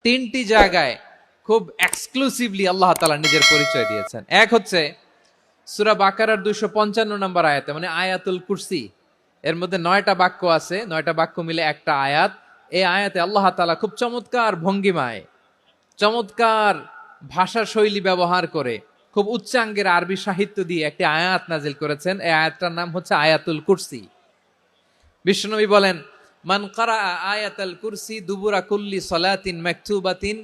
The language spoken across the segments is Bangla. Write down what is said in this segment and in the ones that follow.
তিনটি জায়গায় খুব এক্সক্লুসিভলি আল্লাহ তাআলা নিজের পরিচয় দিয়েছেন। এক হচ্ছে সূরা বাকারার 255 নম্বর আয়াতে, মানে আয়াতুল কুরসি। এর মধ্যে 9টা বাক্য আছে, 9টা বাক্য মিলে একটা আয়াত। এই আয়াতে আল্লাহ তাআলা খুব চমৎকার ভঙ্গিমায়, চমৎকার ভাষা শৈলী ব্যবহার করে, খুব উচ্চাঙ্গের আরবি সাহিত্য দিয়ে একটি আয়াত নাজিল করেছেন। এই আয়াতটার নাম হচ্ছে আয়াতুল কুরসি। বিশ্বনবী বলেন, মান কারাআ আয়াতাল কুরসি দুবুরা কুল্লি সালাতিন মাকতুবাতিন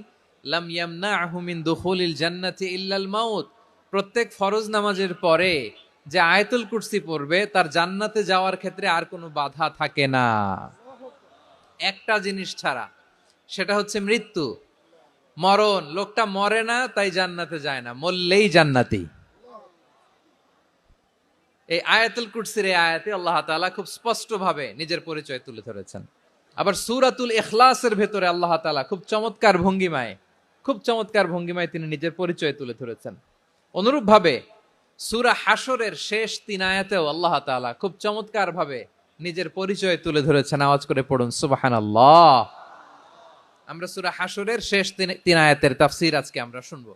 লাম ইয়ামনাহু মিন দুখুলিল জান্নাতি ইল্লাল মাউত। প্রত্যেক ফরজ নামাজের পরে যে আয়াতুল কুরসি পড়বে তার জান্নাতে যাওয়ার ক্ষেত্রে আর কোনো বাধা থাকে না, একটা জিনিস ছাড়া, সেটা হচ্ছে মৃত্যু, মরণ। লোকটা মরে না তাই জান্নাতে যায় না, মরলেই জান্নাতি। এই আয়াতুল কুরসির এই আয়াতে আল্লাহ তাআলা খুব স্পষ্টভাবে নিজের পরিচয় তুলে ধরেছেন। আবার সূরাতুল ইখলাসের ভেতরে আল্লাহ তাআলা খুব চমৎকার ভঙ্গিমায় তিনি নিজের পরিচয় তুলে ধরেছেন। অনুরূপভাবে সূরা হাশরের শেষ 3 আয়াতেও আল্লাহ তাআলা খুব চমৎকার ভাবে নিজের পরিচয় তুলে ধরেছেন। আওয়াজ করে পড়ুন সুবহানাল্লাহ। আমরা সূরা হাশরের শেষ 3 আয়াতের তাফসীর আজকে আমরা শুনবো।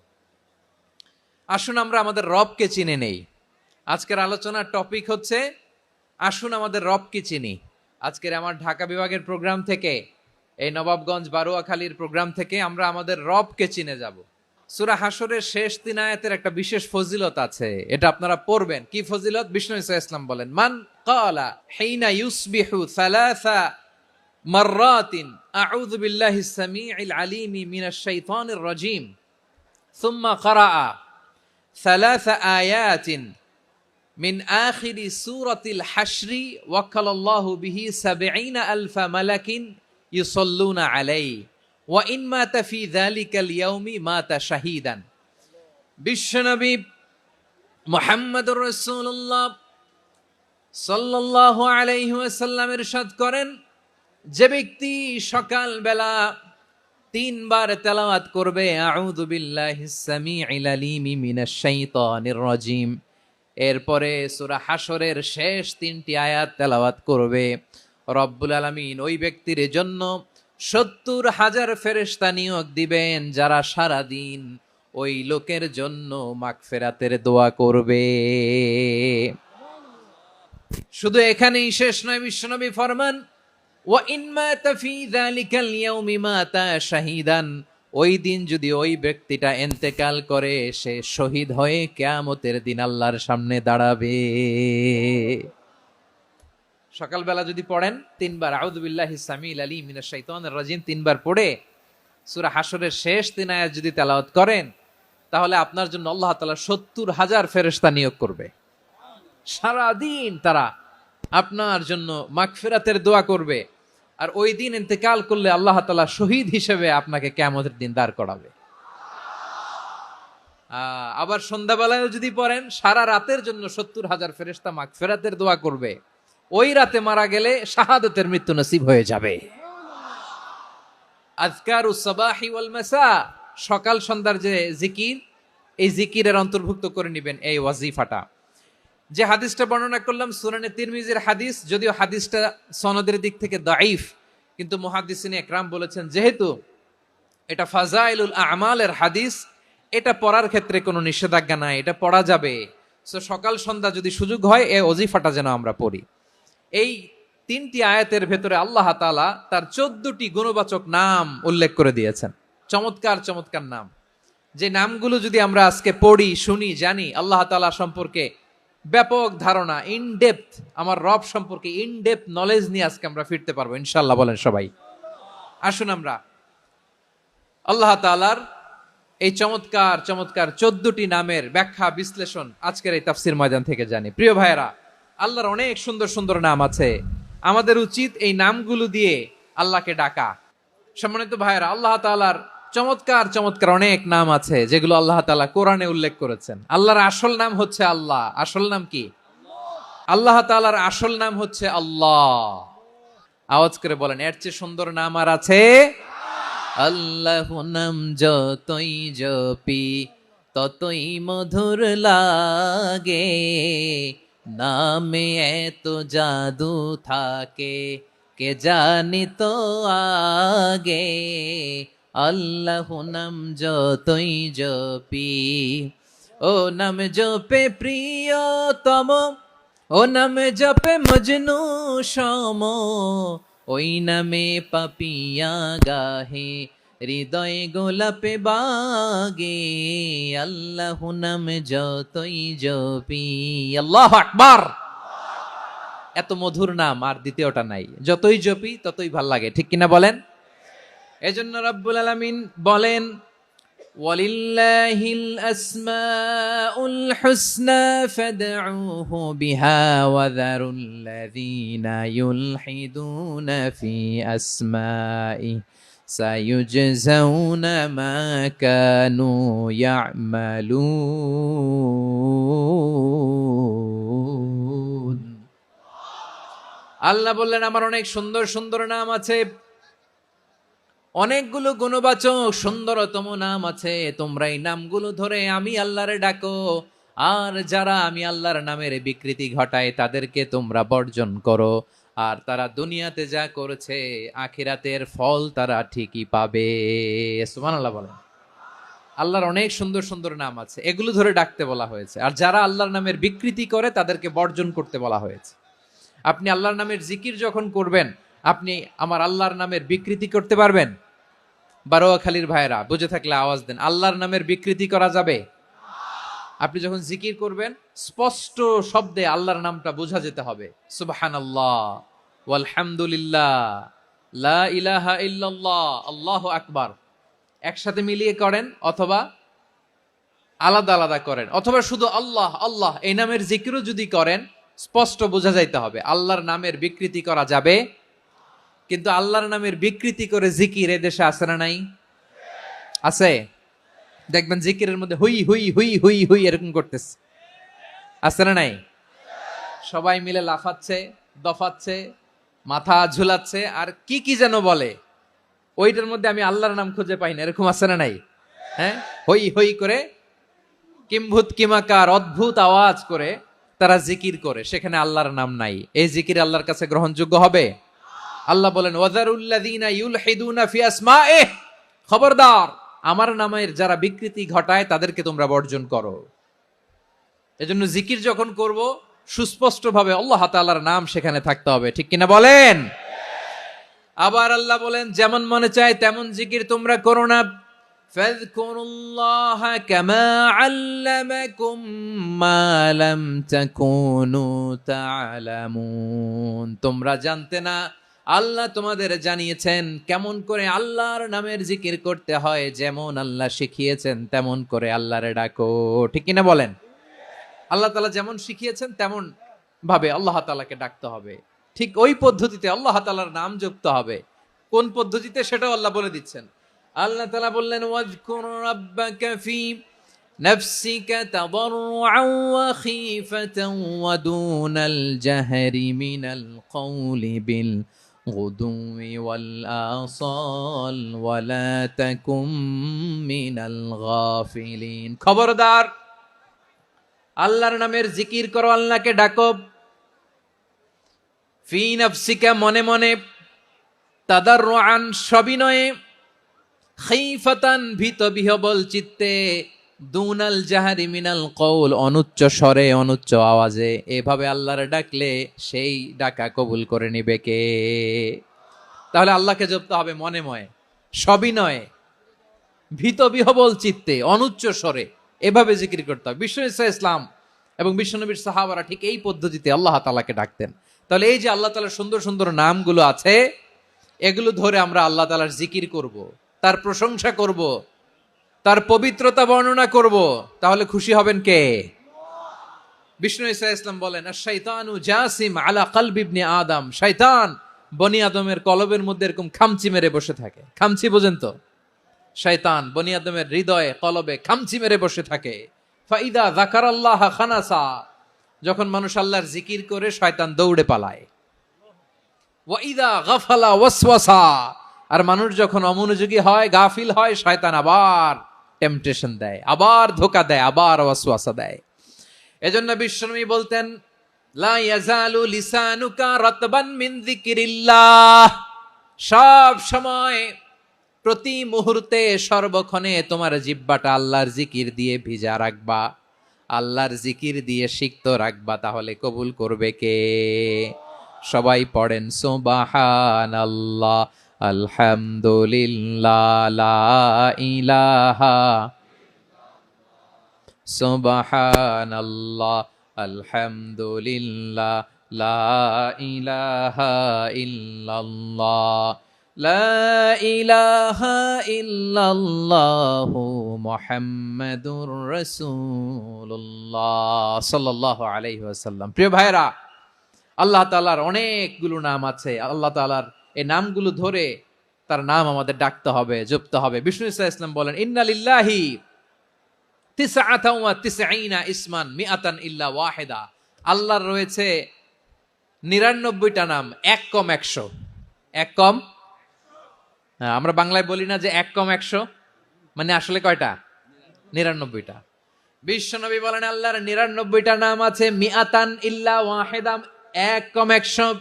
আসুন আমরা আমাদের রবকে চিনে নেই। আজকের আলোচনার টপিক হচ্ছে আসুন আমাদের রবকে চিনি। আজকের আমার ঢাকা বিভাগের প্রোগ্রাম থেকে, এই নবাবগঞ্জ বারোয়াখালীর প্রোগ্রাম থেকে আমরা আমাদের রবকে চিনে যাব। সূরা হাশরের শেষ 3 আয়াতের একটা বিশেষ ফজিলত আছে, এটা আপনারা পড়বেন। কি ফজিলত? বিষ্ণু ইসা ইসলাম বলেন, মান ক্বালা হিনা ইউসবিহু সালাসা মাররাতিন আউযু বিল্লাহিস সামিউল আলিম মিনাশ শাইতানির রাজীম সুম্মা ক্বারাআ সালাসা আয়াতিন মিন আখিরি সূরাতিল হাশরি ওয়াক্কালাল্লাহু বিহি ৭০,০০০ মালাকিন ইউসাল্লুনা আলাইহি ওয়া ইন মাতা ফি যালিকাল ইয়াউমি মাতা শাহীদান। বিশ্বনবী মুহাম্মদুর রাসূলুল্লাহ সাল্লাল্লাহু আলাইহি ওয়াসাল্লাম ইরশাদ করেন, যে ব্যক্তি সকাল বেলা 3 বার তেলাওয়াত করবে আউযু বিল্লাহিস সামিউল আলিম মিনাশ শাইতানির রাজীম, এরপরে সূরা হাশরের শেষ 3টি আয়াত তেলাওয়াত করবে, রব্বুল আলামিন ওই ব্যক্তির জন্য ৭০,০০০ ফেরেশতা নিয়োগ দিবেন যারা সারা দিন ওই লোকের জন্য মাগফিরাতের দোয়া করবে। শুধু এখানেই শেষ নয়, বিশ্বনবী ফরমান, ওয়া ইন মাতা ফি যালিকাল ইয়াউমি মাতা শাহীদান, ওই দিন যদি ওই ব্যক্তিটা ইন্তেকাল করে সে শহীদ হয়ে কিয়ামতের দিন আল্লাহর সামনে দাঁড়াবে। সকালবেলা যদি পড়েন 3 বার আউযু বিল্লাহিস সামিউল আলিম মিনাশ শাইতানির রাজীম 3 বার পড়ে সূরা হাশরের শেষ 3 আয়াত যদি তেলাওয়াত করেন, তাহলে আপনার জন্য আল্লাহ তাআলা ৭০,০০০ ফেরেশতা নিয়োগ করবে। সারা দিন তারা আপনার জন্য মাগফিরাতের দোয়া করবে। আর ওই দিন ইন্তেকাল করলে আল্লাহ তাআলা শহীদ হিসেবে আপনাকে কিয়ামতের দিন দাঁড় করাবে। আবার সন্ধ্যাবেলায় যদি পড়েন, সারা রাতের জন্য ৭০,০০০ ফেরেশতা মাগফিরাতের দোয়া করবে। ওই রাতে মারা গেলে শাহাদাতের মৃত্যু নসিব হয়ে যাবে। আযকারুস সাবাহি ওয়াল মাসা, সকাল সন্ধ্যার যে জিকির, এই জিকিরের অন্তর্ভুক্ত করে নেবেন এই ওয়াজিফাটা। যে হাদিসটা বর্ণনা করলাম সুনানে তিরমিজির হাদিস, যদিও হাদিসটা সনদের দিক থেকে দাঈফ, কিন্তু মুহাদ্দিসিনে একরাম বলেছেন যেহেতু এটা ফাজাইলুল আমালের হাদিস, এটা পড়ার ক্ষেত্রে কোনো নিষেধাজ্ঞা নাই, এটা পড়া যাবে। সো সকাল সন্ধ্যা যদি সুযোগ হয় এই ওয়াজিফাটা যেন আমরা পড়ি। এই 3টি আয়াতের ভেতরে আল্লাহ তাআলা তার 14টি গুণবাচক নাম উল্লেখ করে দিয়েছেন। চমৎকার চমৎকার নাম, যে নামগুলো যদি আমরা আজকে পড়ি, শুনি, জানি, আল্লাহ তাআলা সম্পর্কে ব্যাপক ধারণা, ইন ডেপথ, আমার রব সম্পর্কে ইন ডেপথ নলেজ নিয়ে আজকে আমরা ফিরতে পারবো ইনশাআল্লাহ। বলেন সবাই। আসুন আমরা আল্লাহ তাআলার এই চমৎকার চমৎকার 14টি নামের ব্যাখ্যা বিশ্লেষণ আজকের এই তাফসীর ময়দান থেকে জানি। প্রিয় ভাইয়েরা, আল্লাহর অনেক সুন্দর সুন্দর নাম আছে, আমাদের উচিত এই নামগুলো দিয়ে আল্লাহকে ডাকা। সম্মানিত ভাইয়েরা, আল্লাহ তাআলার চমৎকার চমৎকার অনেক নাম আছে যেগুলো আল্লাহ তাআলা কোরআনে উল্লেখ করেছেন। আল্লাহর আসল নাম হচ্ছে আল্লাহ। আসল নাম কি? আল্লাহ তাআলার আসল নাম হচ্ছে আল্লাহ। আওয়াজ করে বলেন, এর চেয়ে সুন্দর নাম আর আছে? আল্লাহ নাম যতই জপি ততই মধুর লাগে, নামে এত জাদু থাকে কে জানি তো আগে, আল্লাহ নাম যতই জপি, ও নাম জপে প্রিয়তম, ও নাম জপে মজনু সম, ওই নামে পাপিয়া গাহে হৃদয়ে গোলাপে বাগে, আল্লাহ নাম যতই জপি। আল্লাহু আকবার। এত মধুর নাম আর দ্বিতীয়টা নাই, যতই জপি ততই ভাল লাগে, ঠিক কিনা বলেন? এজন্য রব্বুল আলামিন বলেন, ওয়ালিল্লাহিল আসমাউল হুসনা ফাদউহু বিহা ওয়া যারুল্লাযীনা ইউলহিদুনা ফি আসমাইহি সায়ুজজাউনা মা কানু ইয়ামালুন। আল্লাহ বললেন, আমার অনেক সুন্দর সুন্দর নাম আছে, অনেকগুলো গুণবাচক সুন্দরতম নাম আছে, তোমরা এই নামগুলো ধরে আমি আল্লাহরে ডাকো, আর যারা আমি আল্লাহর নামের বিকৃতি ঘটায় তাদেরকে তোমরা বর্জন করো, আর তারা দুনিয়াতে যা করেছে আখিরাতের ফল তারা ঠিকই পাবে। সুবহানাল্লাহ বলেন। আল্লাহর অনেক সুন্দর সুন্দর নাম আছে, এগুলো ধরে ডাকতে বলা হয়েছে, আর যারা আল্লাহর নামের বিকৃতি করে তাদেরকে বর্জন করতে বলা হয়েছে। আপনি আল্লাহর নামের জিকির যখন করবেন, আপনি আমার আল্লাহর নামের বিকৃতি করতে পারবেন? বারোয়াখালীর ভাইয়েরা বুঝে থাকলে আওয়াজ দেন, আল্লাহর নামের বিকৃতি করা যাবে? আপনি যখন জিকির করবেন স্পষ্ট শব্দে আল্লাহর নামটা বোঝা যেতে হবে। সুবহানাল্লাহ, ওয়ালহামদুলিল্লাহ, লা ইলাহা ইল্লাল্লাহ, আল্লাহু আকবার। একসাথে মিলিয়ে করেন অথবা আলাদা আলাদা করেন, অথবা শুধু আল্লাহ আল্লাহ এই নামের জিকিরও যদি করেন স্পষ্ট বোঝা যাইতে হবে। আল্লাহর নামের বিকৃতি করা যাবে, কিন্তু আল্লাহর নামের বিকৃতি করে জিকির এদেশে আছে না নাই? আছে। দেখবেন জিকিরের মধ্যে হুই হুই হুই হুই হুই এরকম করতেছে, আছে না নাই? সবাই মিলে লাফাচ্ছে, দফাচ্ছে, মাথা ঝুলাচ্ছে, আর কি কি যেন বলে, ওইটার মধ্যে আমি আল্লাহর নাম খুঁজে পাই না, এরকম আছে না নাই? হ্যাঁ, হই হই করে কিম্ভূত কিমাকার অদ্ভুত আওয়াজ করে তারা জিকির করে, সেখানে আল্লাহর নাম নাই। এই জিকির আল্লাহর কাছে গ্রহণযোগ্য হবে? আল্লাহ বলেন, ওয়াযারুল্লাযীনা ইউলহিদুনা ফি আসমাইহি, খবরদার আমার নামের যারা বিকৃতি ঘটায় তাদেরকে তোমরা বর্জন করো। এজন্য জিকির যখন করব সুস্পষ্ট ভাবে আল্লাহ তাআলার নাম সেখানে থাকতে হবে, ঠিক কিনা বলেন? আবার আল্লাহ বলেন, যেমন মনে চায় তেমন জিকির তোমরা করো না। ফাযকুরুল্লাহা কামা আল্লামাকুম মা লাম তাকুনু তা'লামুন, তোমরা জানতে না, আল্লাহ তোমাদের জানিয়েছেন কেমন করে আল্লাহর নামের জিকির করতে হয়, যেমন আল্লাহ শিখিয়েছেন তেমন করে আল্লাহরে ডাকো, ঠিক কিনা বলেন? আল্লাহ তাআলা যেমন শিখিয়েছেন তেমন ভাবে আল্লাহ তাআলাকে ডাকতে হবে, ঠিক ওই পদ্ধতিতে আল্লাহ তাআলার নাম যুক্ত হবে। কোন পদ্ধতিতে সেটাও আল্লাহ বলে দিচ্ছেন। আল্লাহ তাআলা বললেন, ওয়াযকুর রাব্বাকা ফি নাফসিকা তাদাররুআন ওয়া খীফাতান ওয়া দুনাল জাহরি মিনাল কওলি বিল গুদুই ওয়াল আসাল ওয়া লা তাকুম মিনাল গাফিলিন। খবরদার আল্লাহর নামের জিকির করো, আল্লাহকে ডাকো। ফি নাফসিকা মনে মনে, তাদাররুআন সবিনয়ে, খাইফাতান ভীত বিহবল চিত্তে, দুনাল জাহারি মিনাল কওল অনুচ্চ স্বরে অনুচ্চ আওয়াজে। এভাবে আল্লাহরে ডাকলে সেই ডাকা কবুল করে নিবে কে? তাহলে আল্লাহকে জপতে হবে মনে মনে, সবিনয়ে, ভীত বিহবল চিত্তে, অনুচ্চ স্বরে, এভাবে জিকির করতে হবে। বিষ্ণু ইসলাম এবং বিশ্বনবীর সাহাবারা ঠিক এই পদ্ধতিতে আল্লাহ তাআলাকে ডাকতেন। তাহলে এই যে আল্লাহ তাআলার সুন্দর সুন্দর নামগুলো আছে, এগুলো ধরে আমরা আল্লাহ তাআলার জিকির করব, তার প্রশংসা করব, তার পবিত্রতা বর্ণনা করব, তাহলে খুশি হবেন কে? বিষ্ণু ইসলাম বলেন, আশ-শাইতানু জাসিম আলা কলবি ইবনে আদম, শয়তান বনি আদমের কলবের মধ্যে এরকম খামচি মেরে বসে থাকে। খামচি বোঝেন তো? শয়তান বনি আদমের হৃদয়ে কলবে খামচি মেরে বসে থাকে। ফাইদা যাকারাল্লাহ খানাসা, যখন মানুষ আল্লাহর জিকির করে শয়তান দৌড়ে পালায়। ওয়াইদা গাফালা ওয়াসওয়াসা, আর মানুষ যখন অমনোযোগী হয়, গাফিল হয়, শয়তান আবার টেম্পটেশন দেয়, আবার ধোঁকা দেয়, আবার ওয়াসওয়াসা দেয়। এজন্য বিশ্বনবী বলতেন, লা ইয়াজালু লিসানুকা রাতবান মিন যিকরিল্লাহ, সব সময় প্রতি মুহূর্তে সর্বক্ষণে তোমার জিহ্বাটা আল্লাহর জিকির দিয়ে ভিজা রাখবা, আল্লাহর জিকির দিয়ে সিক্ত রাখবা, তাহলে কবুল করবে কে? সবাই পড়েন সুবহানাল্লাহ, আলহামদুলিল্লাহ, লা ইলাহা, সুবহানাল্লাহ, আলহামদুলিল্লাহ, লা ইলাহা ইল্লাল্লাহ, লা ইলাহা ইল্লাল্লাহু মুহাম্মাদুর রাসূলুল্লাহ সাল্লাল্লাহু আলাইহি ওয়াসাল্লাম। প্রিয় ভাইরা, আল্লাহ তাআলার অনেকগুলো নাম আছে। আল্লাহ তাআলার এই নামগুলো ধরে তার নাম আমাদের ডাকতে হবে, জপতে হবে। বিষ্ণু ইসলাম বলেন, ইন্না লিল্লাহি তিসআতাও ওয়া তিসঈনা ইসমান মিআতান ইল্লা ওয়াহিদা। আল্লাহর রয়েছে 99টা নাম, এক কম 100। এক কম, আমরা বাংলায় বলি না যে এক কম 100, মানে আসলে কয়টা? 99টা। বিশ্বনবী বলেন আল্লাহর 99টা নাম আছে, মিআতান ইল্লা ওয়াহিদা, এক কম 100।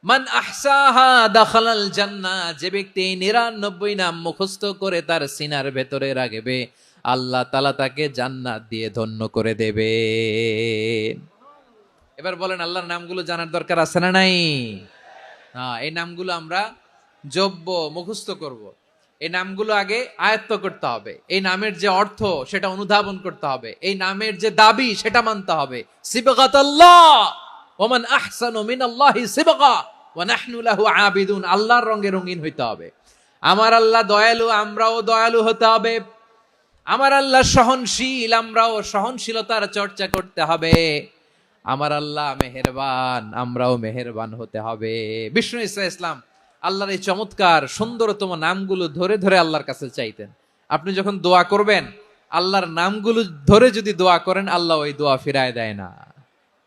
মান আহসাহা দাখালাল জান্নাহ, যে ব্যক্তি 99 নাম মুখস্থ করে তার সিনার ভেতরে রাখবে, আল্লাহ তাআলা তাকে জান্নাত দিয়ে ধন্য করে দেবে। এবার বলেন, আল্লাহর নামগুলো জানার দরকার আছে না নাই? এই নামগুলো আমরা জপব, মুখস্থ করব। এই নামগুলো আগে আয়ত্ত করতে হবে। এই নামের যে অর্থ সেটা অনুধাবন করতে হবে। এই নামের যে দাবি সেটা মানতে হবে। সিবগাতাল্লাহ ওয়া মান আহসানু মিনাল্লাহি সিবগা ওয়া নাহনু লাহু আবিদুন। আল্লাহর রঙে রঙিন হইতে হবে। আমার আল্লাহ দয়ালু, আমরাও দয়ালু হতে হবে। আমার আল্লাহ সহনশীল, আমরাও সহনশীলতার চর্চা করতে হবে। আমার আল্লাহ মেহেরবান, আমরাও মেহেরবান হতে হবে। বিষ্ণু ইসলাম আল্লাহর এই চমৎকার সুন্দরতম নামগুলো ধরে ধরে আল্লাহর কাছে চাইতেন। আপনি যখন দোয়া করবেন, আল্লাহর নামগুলো ধরে যদি দোয়া করেন, আল্লাহ ওই দোয়া ফিরায় দেয় না।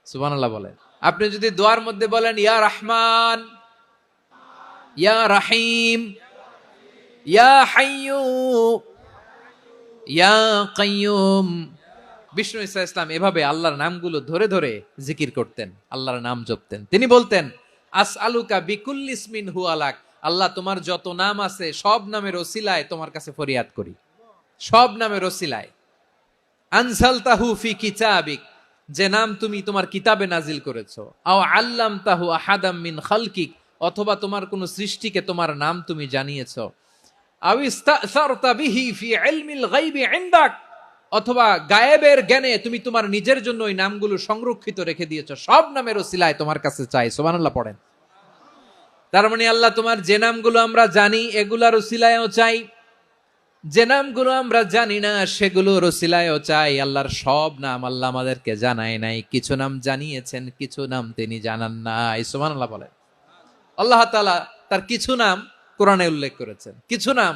সুবহানাল্লাহ বলেন। আপনি যদি দোয়ার মধ্যে বলেন ইয়া রহমান, ইয়া রহিম, ইয়া হাইয়্যু, ইয়া কাইয়্যুম। বিষ্ণু ইসলাম এভাবে আল্লাহর নামগুলো ধরে ধরে জিকির করতেন, আল্লাহর নাম জপতেন। তিনি বলতেন, আসআলুকা বিকুল্লি ইসমিন হুয়া লাক, আল্লাহ তোমার যত নাম আছে সব নামের ওসিলায় তোমার কাছে ফরিয়াদ করি, সব নামের ওসিলায়। আনসালতাহু ফি কিতাবিক, যে নাম তুমি তোমার কিতাবে নাজিল করেছো। আও আল্লামতাহু আহাদাম মিন খালকিক, অথবা তোমার কোন সৃষ্টিকে তোমার নাম তুমি জানিয়েছো। আও ইস্তাসারতা বিহি ফি ইলমিল গায়বি ইনদাক, অথবা গায়েবের জ্ঞানে তুমি তোমার নিজের জন্য ওই নামগুলো সংরক্ষিত রেখে দিয়েছো। সব নামের ওসিলায় তোমার কাছে চাই। সুবহানাল্লাহ পড়েন। তার মানে আল্লাহ তোমার যে নামগুলো আমরা জানি এগুলার ওসিলায়ও চাই, যে নামগুলো আমরা জানি না সেগুলোর ওসিলায়ও চাই। আল্লাহর সব নাম আল্লাহ আমাদেরকে জানায় নাই, কিছু নাম জানিয়েছেন, কিছু নাম তিনি জানান নাই। সুবহানাল্লাহ বলেন। আল্লাহ তাআলা তার কিছু নাম কোরআনে উল্লেখ করেছেন, কিছু নাম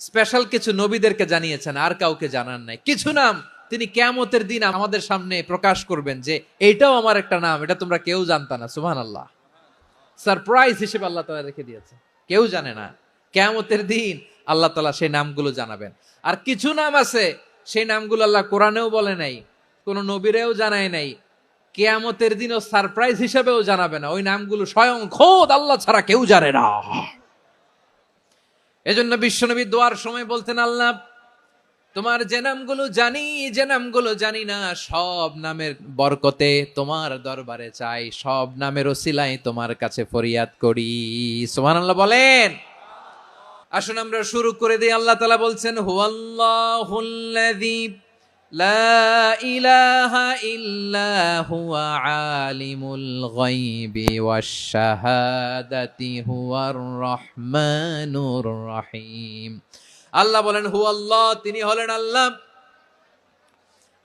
স্পেশাল কিছু নবীদেরকে জানিয়েছেন, আর কাউকে জানান নাই। কিছু নাম তিনি কিয়ামতের দিন আমাদের সামনে প্রকাশ করবেন যে এইটাও আমার একটা নাম, এটা তোমরা কেউ জানতা না। সুবহানাল্লাহ। সারপ্রাইজ হিসেবে আল্লাহ তাআলা রেখে দিয়েছে, কেউ জানে না। কিয়ামতের দিন আল্লাহ তাআলা সেই নামগুলো জানাবেন। আর কিছু নাম আছে সেই নামগুলো আল্লাহ কোরআনেও বলে নাই, কোন নবীরেও জানায় নাই, কিয়ামতের দিনও সারপ্রাইজ হিসেবেও জানাবে না। ওই নামগুলো স্বয়ং খোদ আল্লাহ ছাড়া কেউ জানে না। এজন্য বিশ্বনবী দোয়ার সময় বলতেন, আল্লাহ তোমার যে নামগুলো জানি, যে নামগুলো জানি না, সব নামের বরকতে তোমার দরবারে চাই, সব নামের ওসিলায় তোমার কাছে ফরিয়াদ করি। সুবহানাল্লাহ বলেন। আসুন আমরা শুরু করে দিই। আল্লাহ তাআলা বলছেন, হুয়াল্লাহুল্লাযী লা ইলাহা ইল্লা হুয়া আলিমুল গায়বি ওয়াশ শাহাদাতি হুয়ার রহমানুর রহিম। আল্লাহ বলেন, হুয়াল্লাহ, তিনি হলেন আল্লাহ,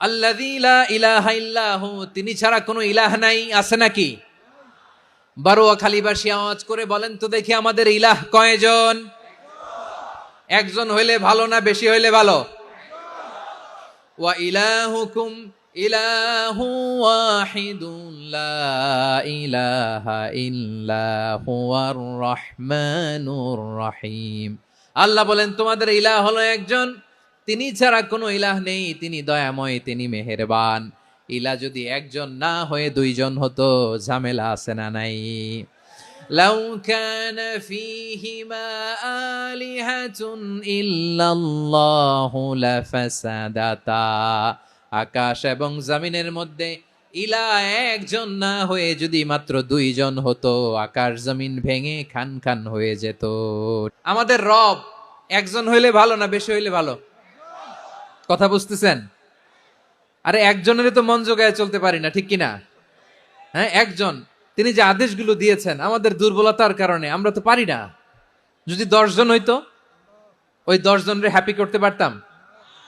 আল্লাযী লা ইলাহা ইল্লা হু, তিনি ছাড়া কোনো ইলাহ নাই। আছে নাকি? বারোয়াখালীবাসী আওয়াজ করে বলেন তো দেখি, আমাদের ইলাহ কয়জন? একজন হইলে ভালো না বেশি হইলে ভালো? ওয়া ইলাহুকুম ইলাহু ওয়াহিদুন লা ইলাহা ইল্লা হুয়ার রহমানুর রহিম। আল্লাহ বলেন, তোমাদের ইলাহ হলো একজন, তিনি ছাড়া কোনো ইলাহ নেই, তিনি দয়াময়, তিনি মেহেরবান। ইলাহ যদি একজন না হয়ে দুইজন হতো, ঝামেলা আছে না নাই? লাউ কানা ফীহিমা আলিহাতুন ইল্লাল্লাহু লাফাসাদাতা, আকাশ এবং জমিনের মধ্যে ইলাহ একজন না হয়ে যদি মাত্র দুইজন হতো, আকাশ জমিন ভেঙে খান খান হয়ে যেত। আমাদের রব একজন হইলে ভালো না বেশি হইলে ভালো? কথা বুঝতেছেন? আরে একজনের তো মন জোগায় চলতে পারি না, ঠিক কিনা? হ্যাঁ, একজন, তিনি যে আদেশগুলো দিয়েছেন আমাদের দুর্বলতার কারণে আমরা তো পারি না। যদি 10 জন হইতো, ওই 10 জনের হ্যাপি করতে পারতাম,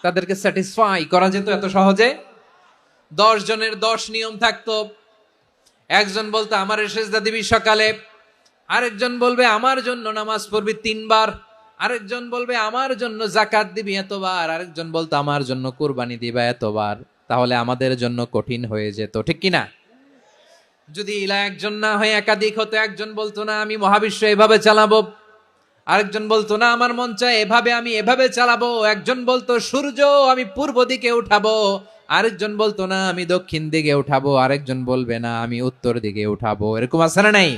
তাদেরকে স্যাটিসফাই করা যেত এত সহজে? 10 জনের 10 নিয়ম থাকতো। একজন বলতো আমার সেজদা দিবি সকালে, আরেকজন বলবে আমার জন্য নামাজ পড়বি 3 বার, আরেকজন বলবে আমার জন্য যাকাত দিবি এতবার, আরেকজন বলতো আমার জন্য কুরবানি দিবা এতবার। তাহলে আমাদের জন্য কঠিন হয়ে যেত, ঠিক কিনা? যদি ইলা একজন না হয়ে একাধিক হতো, একজন বলতো না আমি মহাবিশ্ব এভাবে চালাবো, আরেকজন বলতো না আমার মন চায় এভাবে, আমি এভাবে চালাবো, একজন বলতো সূর্য আমি পূর্ব দিকে উঠাবো, আরেকজন বলতো না আমি দক্ষিণ দিকে উঠাবো, আরেকজন বলবে না আমি উত্তর দিকে উঠাবো। এরকম আছে না নাই?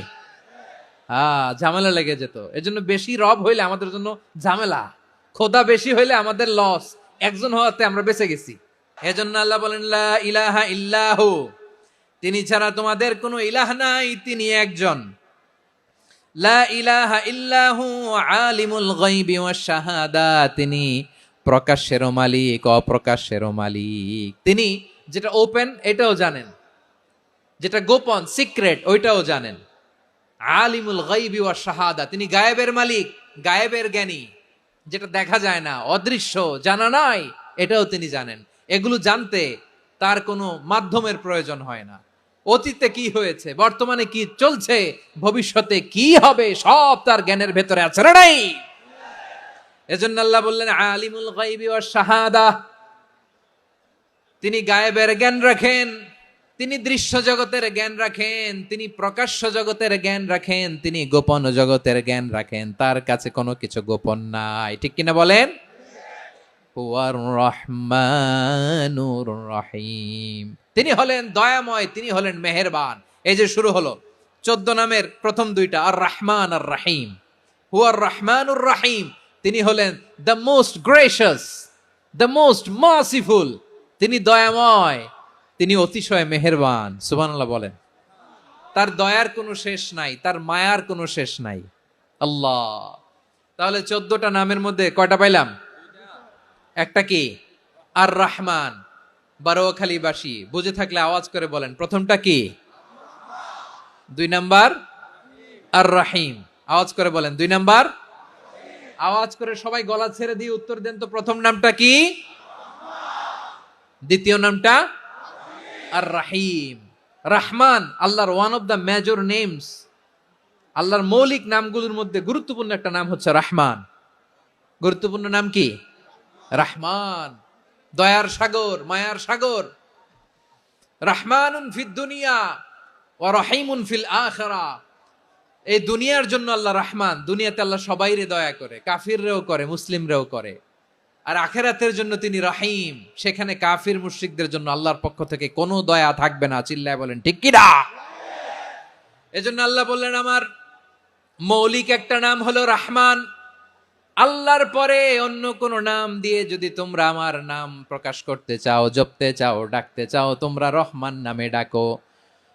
ঝামেলা লেগে যেত। এজন্য বেশি রব হইলে আমাদের জন্য ঝামেলা, খোদা বেশি হইলে আমাদের লস। একজন হওয়াতে আমরা বেঁচে গেছি। এজন্য আল্লাহ বলেন লা ইলাহা ইল্লাহু, তিনি ছাড়া তোমাদের কোনো ইলাহ নাই, তিনি একজন। লা ইলাহা ইল্লাহু আলিমুল গায়বি ওয়াশ শাহাদা, তিনি প্রকাশ্যেরও মালিক অপ্রকাশ্যেরও মালিক। তিনি যেটা ওপেন এটাও জানেন, যেটা গোপন সিক্রেট ওইটাও জানেন। আলিমুল গায়বি ওয়াশ শাহাদা, তিনি গায়েবের মালিক, গায়েবের জ্ঞানী, যেটা দেখা যায় না, অদৃশ্য, জানা নাই, এটাও তিনি জানেন। এগুলো জানতে তার কোনো মাধ্যমের প্রয়োজন হয় না। অতীতে কি হয়েছে, বর্তমানে কি চলছে, ভবিষ্যতে কি হবে, সব তার জ্ঞানের ভেতরে আছে না নাই? এজন্য আল্লাহ বললেন আলিমুল গায়বি ওয়াশ শাহাদা, তিনি গায়েবের জ্ঞান রাখেন, তিনি দৃশ্য জগতের জ্ঞান রাখেন, তিনি প্রকাশ্য জগতের জ্ঞান রাখেন, তিনি গোপন জগতের জ্ঞান রাখেন। তার কাছে কোনো কিছু গোপন নাই, ঠিক কিনা বলেন? হুয়ার রহমানুর রহিম, তিনি হলেন দয়াময়, তিনি হলেন মেহেরবান। এই যে শুরু হলো 14 নামের প্রথম দুইটা, আর রহমান আর রহিম। হুয়ার রহমানুর রহিম, তিনি হলেন the most gracious, the most merciful, তিনি দয়াময়, তিনি অতিশয় মেহেরবান। সুবহানাল্লাহ বলেন। তার দয়ার কোনো শেষ নাই, তার মায়ার কোনো শেষ নাই। আল্লাহ, তাহলে 14টা নামের মধ্যে কয়টা পাইলাম? একটা কি? আর রহমান। বারোয়াখালীবাসী বুঝে থাকলে আওয়াজ করে বলেন, প্রথমটা কি? 2 নাম্বার আর রহিম। আওয়াজ করে বলেন 2 নাম্বার। আওয়াজ করে সবাই গলা ছেড়ে দিয়ে উত্তর দেন তো, প্রথম নামটা কি? দ্বিতীয় নামটা? আর রাহিম। রহমান আল্লাহর one of the major names, আল্লাহর মৌলিক নামগুলোর মধ্যে গুরুত্বপূর্ণ একটা নাম হচ্ছে রহমান। গুরুত্বপূর্ণ নাম কি? রহমান, দয়ার সাগর, মায়ার সাগর। রহমানুন ফিদ দুনিয়া ওয়া রহিমুন ফিল আখিরা, এই দুনিয়ার জন্য আল্লাহ রহমান, দুনিয়াতে আল্লাহ সবাইরে দয়া করে, কাফিররেও করে, মুসলিমরেও করে। আর আখিরাতের জন্য তিনি রহিম, সেখানে কাফির মুশরিকদের জন্য আল্লাহর পক্ষ থেকে কোনো দয়া থাকবে না। চিল্লায় বলেন ঠিক কি না? এজন্য আল্লাহ বললেন আমার মৌলিক একটা নাম হলো রহমান। আল্লাহর পরে অন্য কোন নাম দিয়ে যদি তোমরা আমার নাম প্রকাশ করতে চাও, জপতে চাও, ডাকতে চাও, তোমরা রহমান নামে ডাকো।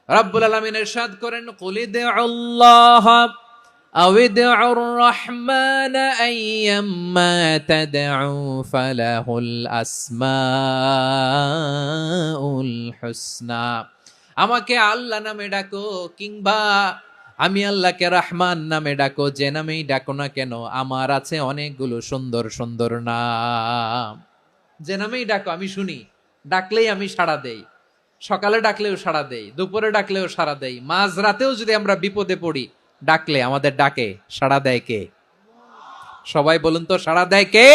রব্বুল আলামিন ইরশাদ করেন কুলিদুল্লাহ আউদিউর রহমান আইয়াম্মা তাদউ ফালাহুল আসমাউল হুসনা, আমাকে আল্লাহ নামে ডাকো কিংবা আমি আল্লাহকে রহমান নামে ডাকো, যে নামেই ডাকো না কেন আমার আছে অনেকগুলো সুন্দর সুন্দর নাম। যে নামেই ডাকো আমি শুনি, ডাকলেই আমি সাড়া দেই। সকালে ডাকলেও সাড়া দেই, দুপুরে ডাকলেও সাড়া দেই, মাঝ রাতেও যদি আমরা বিপদে পড়ি ডাকলে আমাদের ডাকে সাড়া দেয় কে? সবাই বলুন তো, সাড়া দেয় কে?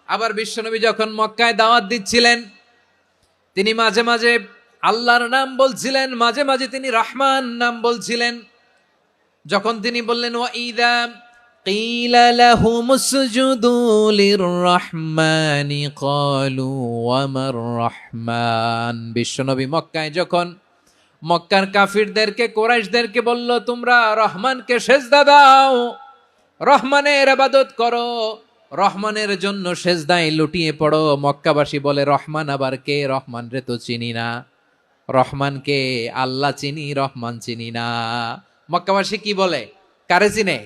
আবার বিশ্বনবী যখন মক্কায় দাওয়াত দিচ্ছিলেন, তিনি মাঝে মাঝে আল্লাহর নাম বলছিলেন, মাঝে মাঝে তিনি রহমান নাম বলছিলেন। যখন তিনি বললেন ওয়াইদা কিলা লাহুমুসজুদু লিররহমানি ক্বালু ওয়ামার রহমান, বিশ্বনবী মক্কায় যখন মক্কার কাফিরদেরকে, কুরাইশদেরকে বলল, তোমরা রহমানকে সেজদা দাও, রহমানের ইবাদত করো, রহমানের জন্য সেজদায় লুটিয়ে পড়ো। মক্কাবাসী বলে, রহমান আবার কে? রহমান রে তো চিনি না। রহমানকে আল্লাহ চিনি, রহমান চিনি না। মক্কাবাসী কি বলে? কারে চিনে?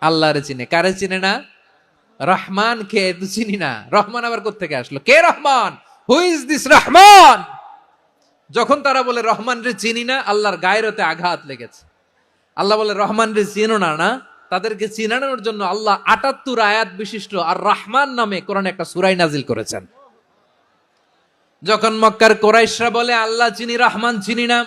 আল্লাহরে চিনে। কারে চিনে না? রহমান কে তো চিনি না। রহমান আবার কোত্থেকে আসলো? কে Rahman? Who is this Rahman? যখন তারা বলে রহমান রে চিনি না, আল্লাহর গায়রতে আঘাত লেগেছে। আল্লাহ বলে, রহমান রে চিনো না? না, তাদেরকে চিনানোর জন্য আল্লাহ ৭৮ আয়াত বিশিষ্ট আর রহমান নামে কোরআনে একটা সূরা নাজিল করেছেন। যখন মক্কার কুরাইশরা বলে আল্লাহ চিনি, রহমান চিনি না,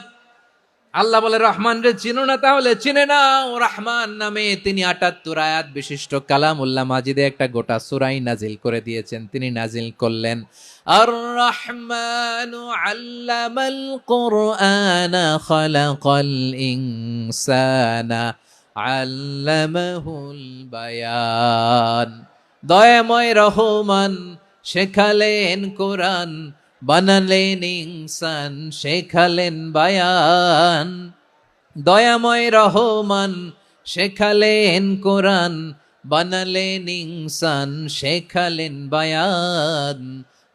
আল্লাহ বলে, রহমান রে চিনো না, তাহলে চিনে নাও রহমান নামে তিনি ৭৮ আয়াত বিশিষ্ট কালামুল্লাহ মাজিদে একটা গোটা সূরা নাজিল করে দিয়েছেন। তিনি নাজিল করলেন, আর রহমানু আল্লামাল কুরআনা খালাকাল ইনসানা আল্লামাহুল বায়ান। দয়াময় রহমান শেখালেন কোরআন, বানালেন ইনসান, শেখালেন বায়ান। দয়াময় রহমান শেখালেন কোরআন, বানালেন ইনসান, শেখালেন বায়ান।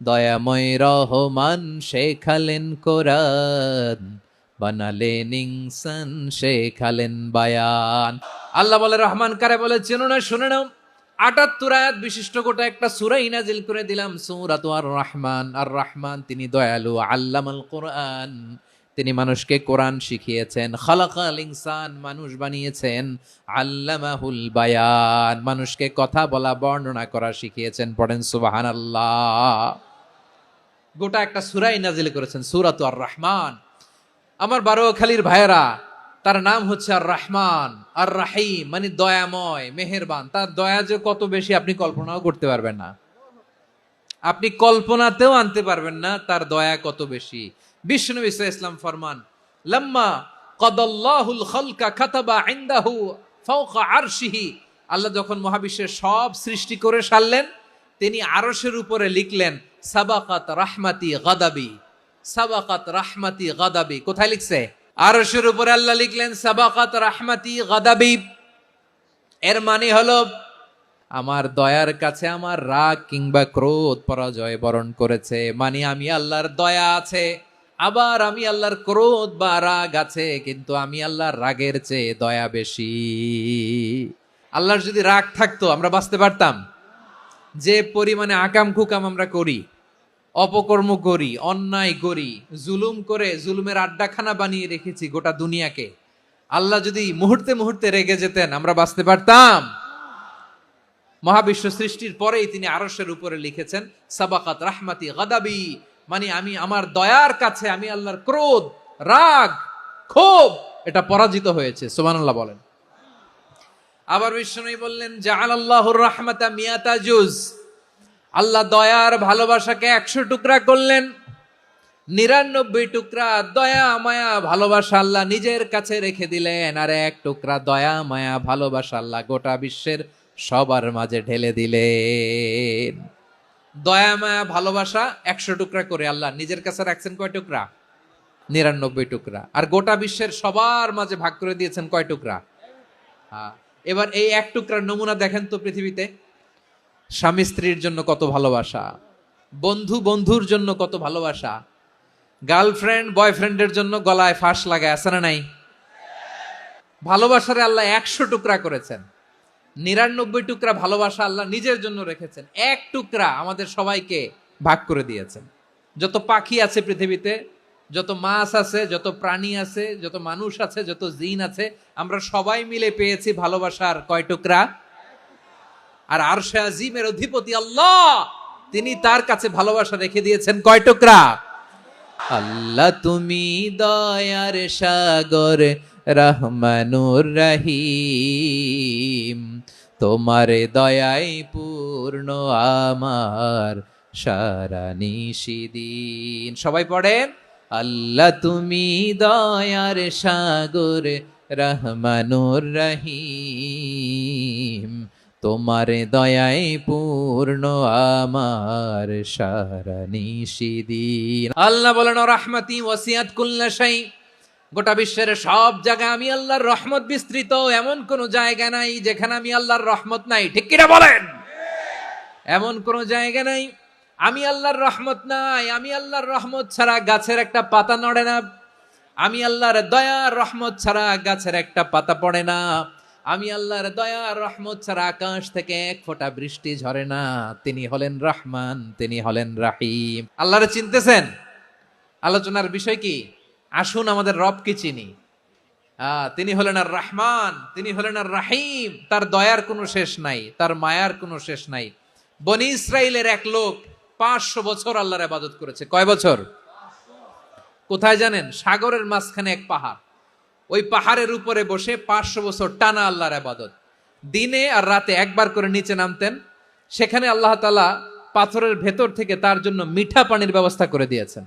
দয়াময় রহমান শেখালেন কোরআন, বানালেন ইনসান, শেখালেন বায়ান। আল্লাহ বলে, রহমান কারে বলে চেনো না? শুনে নাও, ৭৮ আয়াত বিশিষ্ট গোটা একটা সূরা নাজিল করে দিলাম, সূরাতু আর রহমান। আর রহমান তিনি দয়ালু, আল্লামাল কোরআন, তিনি মানুষকে কোরআন শিখিয়েছেন, খালাকাল ইনসান, মানুষ বানিয়েছেন, আল্লামাহুল বায়ান, মানুষকে কথা বলা, বর্ণনা করা শিখিয়েছেন। পড়েন সুবহানাল্লাহ। গোটা একটা সূরা নাজিল করেছেন, সূরাতু আর রহমান। আমার বারোখালীর ভাইয়েরা, তার নাম হচ্ছে আর রহমান, আর রাহিম, মানে দয়াময়, মেহেরবান। তার দয়া যে কত বেশি আপনি কল্পনাও করতে পারবেন না, আপনি কল্পনাতেও আনতে পারবেন না তার দয়া কত বেশি। বিশ্বনবী সাল্লাল্লাহু আলাইহি ওয়াসাল্লাম ফরমান, লাম্মা কাদাল্লাহুল খালকা কাতাবা ইনদাহু ফাওকা আরশিহি। আল্লাহ যখন মহাবিশ্বের সব সৃষ্টি করে সারলেন, তিনি আরশের উপরে লিখলেন, সাবাকাত রাহমাতি গাদাবি, সাবাকাত রাহমাতি গাদাবি। কোথায় লিখছে? আরশের উপরে আল্লাহ লিখলেন, সাবাকাত রাহমাতি গাদাবি। এর মানে হলো, আমার দয়ার কাছে আমার রাগ কিংবা ক্রোধ পরাজয় বরণ করেছে। মানে আমি আল্লাহর দয়া আছে, আবার আমি আল্লাহর ক্রোধ বা রাগ আছে, কিন্তু আমি আল্লাহর রাগের চেয়ে দয়া বেশি। আল্লাহর যদি রাগ থাকতো আমরা বাঁচতে পারতাম? যে পরিমাণে আকাম কুকাম আমরা করি, অপকর্ম করি, অন্যায় করি, জুলুম করে জুলুমের আড্ডাখানা বানিয়ে রেখেছি গোটা দুনিয়াকে, আল্লাহ যদি মুহূর্তে মুহূর্তে রেগে যেতেন আমরা বাঁচতে পারতাম? মহাবিশ্ব সৃষ্টির পরেই তিনি আরশের উপরে লিখেছেন, সাবাকাত রাহমাতি গাদাবি, মানে আমি আমার দয়ার কাছে আমি আল্লাহর ক্রোধ, রাগ, ক্ষোভ এটা পরাজিত হয়েছে। সুবহানাল্লাহ বলেন। আবার বিষ্ণু বললেন, জাআলাল্লাহুর রাহমাতা মিয়াতা জুজ, আল্লাহ দয়ার ভালোবাসাকে ১০০ টুকরা করলেন। ৯৯ টুকরা দয়া মায়া ভালোবাসা আল্লাহ নিজের কাছে রেখে দিলেন, আর ১ টুকরা দয়া মায়া ভালোবাসা আল্লাহ গোটা বিশ্বের সবার মাঝে ঢেলে দিলেন। দয়া মায়া ভালোবাসা ১০০ টুকরা করে আল্লাহ নিজের কাছে রাখছেন কয় টুকরা? ৯৯ টুকরা। আর গোটা বিশ্বের সবার মাঝে ভাগ করে দিয়েছেন কয় টুকরা? হ্যাঁ। এবার এই ১ টুকরার নমুনা দেখেন তো পৃথিবীতে। স্বামী স্ত্রীর জন্য কত ভালোবাসা, বন্ধু বন্ধুর জন্য কত ভালোবাসা, গার্লফ্রেন্ড বয়ফ্রেন্ডের জন্য গলায় ফাঁস লাগায়, আছে না নাই? ভালোবাসারে আল্লাহ ১০০ টুকরা করেছেন। ৯৯ টুকরা ভালোবাসা আল্লাহ নিজের জন্য রেখেছেন, ১ টুকরা আমাদের সবাইকে ভাগ করে দিয়েছেন। যত পাখি আছে পৃথিবীতে, যত মাছ আছে, যত প্রাণী আছে, যত মানুষ আছে, যত জিন আছে, আমরা সবাই মিলে পেয়েছি ভালোবাসার কয় টুকরা? আর আরশে আজিমের অধিপতি আল্লাহ, তিনি তার কাছে ভালোবাসা রেখে দিয়েছেন কয় টুকরা? আল্লাহ তুমি দয়ার সাগর, রহমানুর রহিম, তোমার দয়ায় পূর্ণ আমার সারা নিশিদিন। সবাই পড়েন, আল্লাহ তুমি দয়ার সাগর, রহমানুর রহিম, তোমার দয়ায় পূর্ণ আমার সারা নিশিদিন। আল্লাহ বলেন, রাহমাতি ওয়াসিআত কুল্লা শাই গোটা বিশ্বের সব জায়গায় আমি আল্লাহর রহমত বিস্তৃত, এমন কোন জায়গা নাই যেখানে আমি আল্লাহর রহমত নাই, ঠিক কিনা বলেন? এমন কোন জায়গা নাই আমি আল্লাহর রহমত নাই। আমি আল্লাহর রহমত ছাড়া গাছের একটা পাতা নড়ে না, আমি আল্লাহর দয়ার রহমত ছাড়া গাছের একটা পাতা পড়ে না, আমি আল্লাহর দয়ার রহমত ছাড়া আকাশ থেকে এক ফোঁটা বৃষ্টি ঝরে না। তিনি হলেন রহমান, তিনি হলেন রাহিম। আল্লাহরে চিনতেছেন? আলোচনার বিষয় কি? আসুন আমাদের রবকে চিনি। তিনি হলেন আর রহমান, তিনি হলেন আর রাহিম। তার দয়ার কোনো শেষ নাই, তার মায়ার কোনো শেষ নাই। বনি ইসরাইলের এক লোক 500 বছর আল্লাহর ইবাদত করেছে। কয় বছর? কোথায় জানেন? সাগরের মাঝখানে এক পাহাড়, ওই পাহাড়ের উপরে বসে 500 বছর টানা আল্লাহর ইবাদত। দিনে আর রাতে একবার করে নিচে নামতেন। সেখানে আল্লাহ তাআলা পাথরের ভেতর থেকে তার জন্য মিঠা পানির ব্যবস্থা করে দিয়েছেন,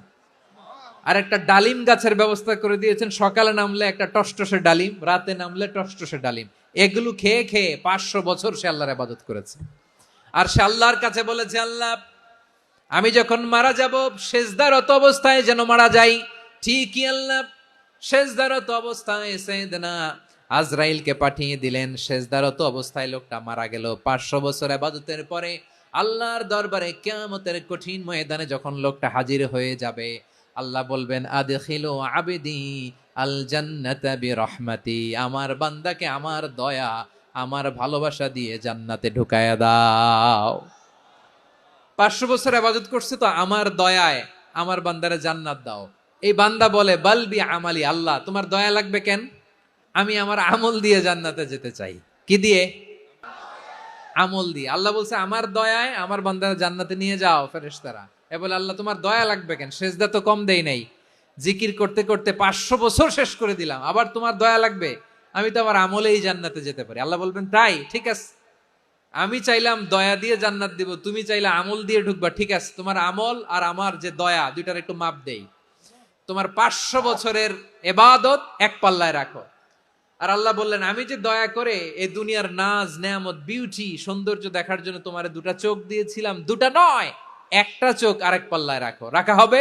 আর একটা ডালিম গাছের ব্যবস্থা করে দিয়েছেন। সকালে নামলে একটা টসটসে ডালিম, রাতে নামলে টসটসে ডালিম। এগুলো খেয়ে খেয়ে 500 বছর সে আল্লাহর ইবাদত করেছে। আর সে আল্লাহর কাছে বলেছে, আল্লাহ আমি যখন মারা যাব সেজদারত অবস্থায় যেন মারা যাই। ঠিকই আল্লাহ সেজদারত অবস্থায় সাইয়েদনা আজরাইলকে পাঠিয়ে দিলেন। সেজদারত অবস্থায় লোকটা মারা গেল। 500 বছর ইবাদতের পরে আল্লাহর দরবারে কিয়ামতের কঠিন ময়দানে যখন লোকটা হাজির হয়ে যাবে, আল্লাহ বলবেন, আদখিলু আবদি আল জান্নাতা বিরহমাতি, আমার বান্দাকে আমার দয়া, আমার ভালোবাসা দিয়ে জান্নাতে ঢুকায়া দাও। 500 বছর ইবাদত করছে তো আমার দয়ায় আমার বান্দারে জান্নাত দাও। এই বান্দা বলে, বালবি আমালি, আল্লাহ তোমার দয়া লাগবে কেন? আমি আমার আমল দিয়ে জান্নাতে যেতে চাই। কি দিয়ে? আমল দিয়ে। আল্লাহ বলছে আমার দয়ায় আমার বান্দারে জান্নাতে নিয়ে যাও ফেরেশতারা। এ বলে, আল্লাহ তোমার দয়া লাগবে কেন? সেজদা তো কম দেই নাই, জিকির করতে করতে 500 বছর শেষ করে দিলাম, আবার তোমার দয়া লাগবে? আমি তো আমার আমলেই জান্নাতে যেতে পারি। আল্লাহ বলবেন, তাই ঠিক আছে, আমি চাইলাম দয়া দিয়ে জান্নাত দিব, তুমি চাইলে আমল দিয়ে ঢুকবা, ঠিক আছে, তোমার আমল আর আমার যে দয়া দুইটার একটু মাপ দেই। তোমার 500 বছরের ইবাদত এক পাল্লায় রাখো। আর আল্লাহ বললেন, আমি যে দয়া করে এই দুনিয়ার নাজ নেয়ামত বিউটি সৌন্দর্য দেখার জন্য তোমারে দুটা চোখ দিয়েছিলাম, দুটা নয় একটা চোখ আরেক পাল্লায় রাখো। রাখা হবে,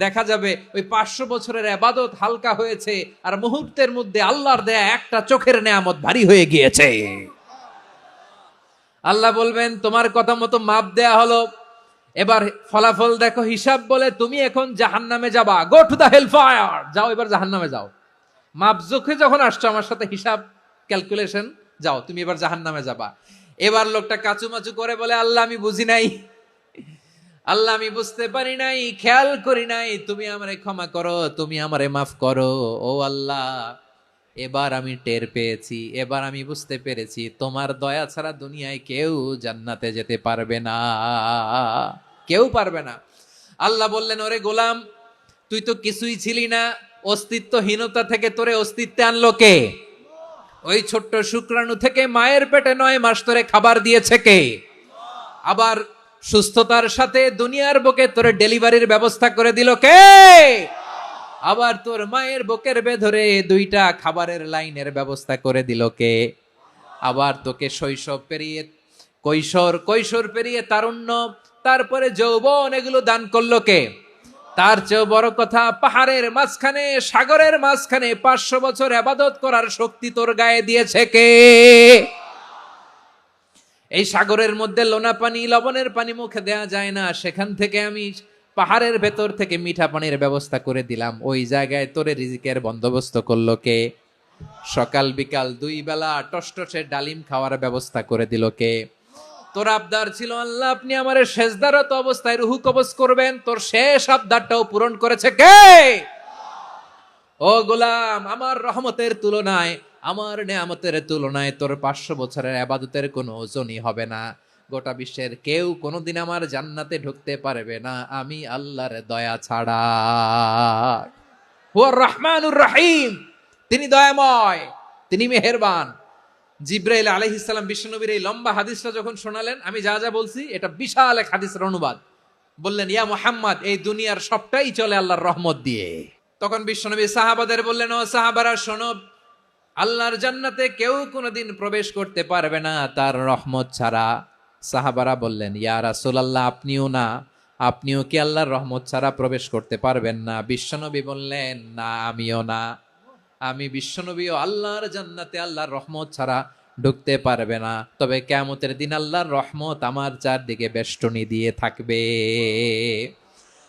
দেখা যাবে ওই 500 বছরের ইবাদত হালকা হয়েছে, আর মুহূর্তের মধ্যে আল্লাহর দেয়া একটা চোখের নেয়ামত ভারী হয়ে গিয়েছে। আল্লাহ বলবেন, তোমার কথা মতো মাপ দেয়া হলো, এবার ফলাফল দেখো। হিসাব বলে, তুমি এখন জাহান্নামে যাবা, go to the hell fire, যাও এবার জাহান্নামে যাও। মাপ জোখে যখন আসছো আমার সাথে হিসাব ক্যালকুলেশন, যাও তুমি এবার জাহান্নামে যাবা। এবার লোকটা কাচুমাচু করে বলে, আল্লাহ আমি বুঝি নাই, আল্লাহ আমি বুঝতে পারি নাই, খেয়াল করি নাই, তুমি আমারে ক্ষমা করো, তুমি আমারে মাফ করো। ও আল্লাহ, এবার আমি টের পেয়েছি, এবার আমি বুঝতে পেরেছি, তোমার দয়া ছাড়া দুনিয়ায় কেউ জান্নাতে যেতে পারবে না, কেউ পারবে না। আল্লাহ বললেন, ওরে গোলাম, তুই তো কিছুই ছিলি না, অস্তিত্বহীনতা থেকে তোরে অস্তিত্বে আনলো কে? ওই ছোট্ট শুক্রাণু থেকে মায়ের পেটে 9 মাস ধরে খাবার দিয়েছে কে? আবার সুস্থতার সাথে দুনিয়ার বুকে তোরে ডেলিভারির ব্যবস্থা করে দিল কে? আবার তোর মায়ের বুকের ভেতরে 2টা খাবারের লাইনের ব্যবস্থা করে দিল কে? আবার তোকে শৈশব পেরিয়ে কৈশোর পেরিয়ে তারুণ্য, তারপরে যৌবন, এগুলো দান করলো কে? তার চেয়েও বড় কথা, পাহাড়ের মাঝখানে সাগরের মাঝখানে 500 বছর ইবাদত করার শক্তি তোর গায়ে দিয়েছে কে? এই সাগরের মধ্যে লোনা পানি, লবণের পানি মুখে দেয়া যায় না, সেখান থেকে আমি পাহাড়ের ভেতর থেকে মিঠা পানির ব্যবস্থা করে দিলাম। ওই জায়গায় তোরে রিজিকের বন্দোবস্ত করলো কে? সকাল বিকাল 2 বেলা টসটসে ডালিম খাওয়ার ব্যবস্থা করে দিল কে? তোর আবদার ছিল, আল্লাহ আপনি আমারে সেজদারত অবস্থায় রুহু কবজ করবেন, তোর শেষ আবদারটাও পূরণ করেছে কে? ও গোলাম, আমার রহমতের তুলনায়, আমার নেয়ামতের তুলনায় তোর 500 বছরের ইবাদতের কোনো ওজনই হবে না। গোটা বিশ্বের কেউ কোনোদিন আমার জান্নাতে ঢুকতে পারবে না আমি আল্লাহর দয়া ছাড়া। হুয়ার রহমানুর রহিম, তিনি দয়াময়, তিনি মেহেরবান। জিব্রাইল আলাইহিস সালাম বিশ্বনবীর এই লম্বা হাদিসটা যখন শোনালেন, আমি যা যা বলছি এটা বিশাল এক হাদিসের অনুবাদ, বললেন, ইয়া মুহাম্মদ, এই দুনিয়ার সবটাই চলে আল্লাহর রহমত দিয়ে। তখন বিশ্বনবী সাহাবাদের বললেন, ও সাহাবারা শোনো, আল্লাহর জান্নাতে কেউ কোনোদিন প্রবেশ করতে পারবে না তার রহমত ছাড়া। সাহাবারা বললেন, ইয়া রাসূলুল্লাহ, আপনিও না, আপনিও কি আল্লাহর রহমত ছাড়া প্রবেশ করতে পারবেন না? বিশ্বনবী বললেন, না আমিও না। আমি বিশ্বনবীও আল্লাহর জান্নাতে আল্লাহর রহমত ছাড়া ঢুকতে পারবে না, তবে কিয়ামতের দিন আল্লাহর রহমত আমার চারদিকে বেষ্টনী দিয়ে থাকবে।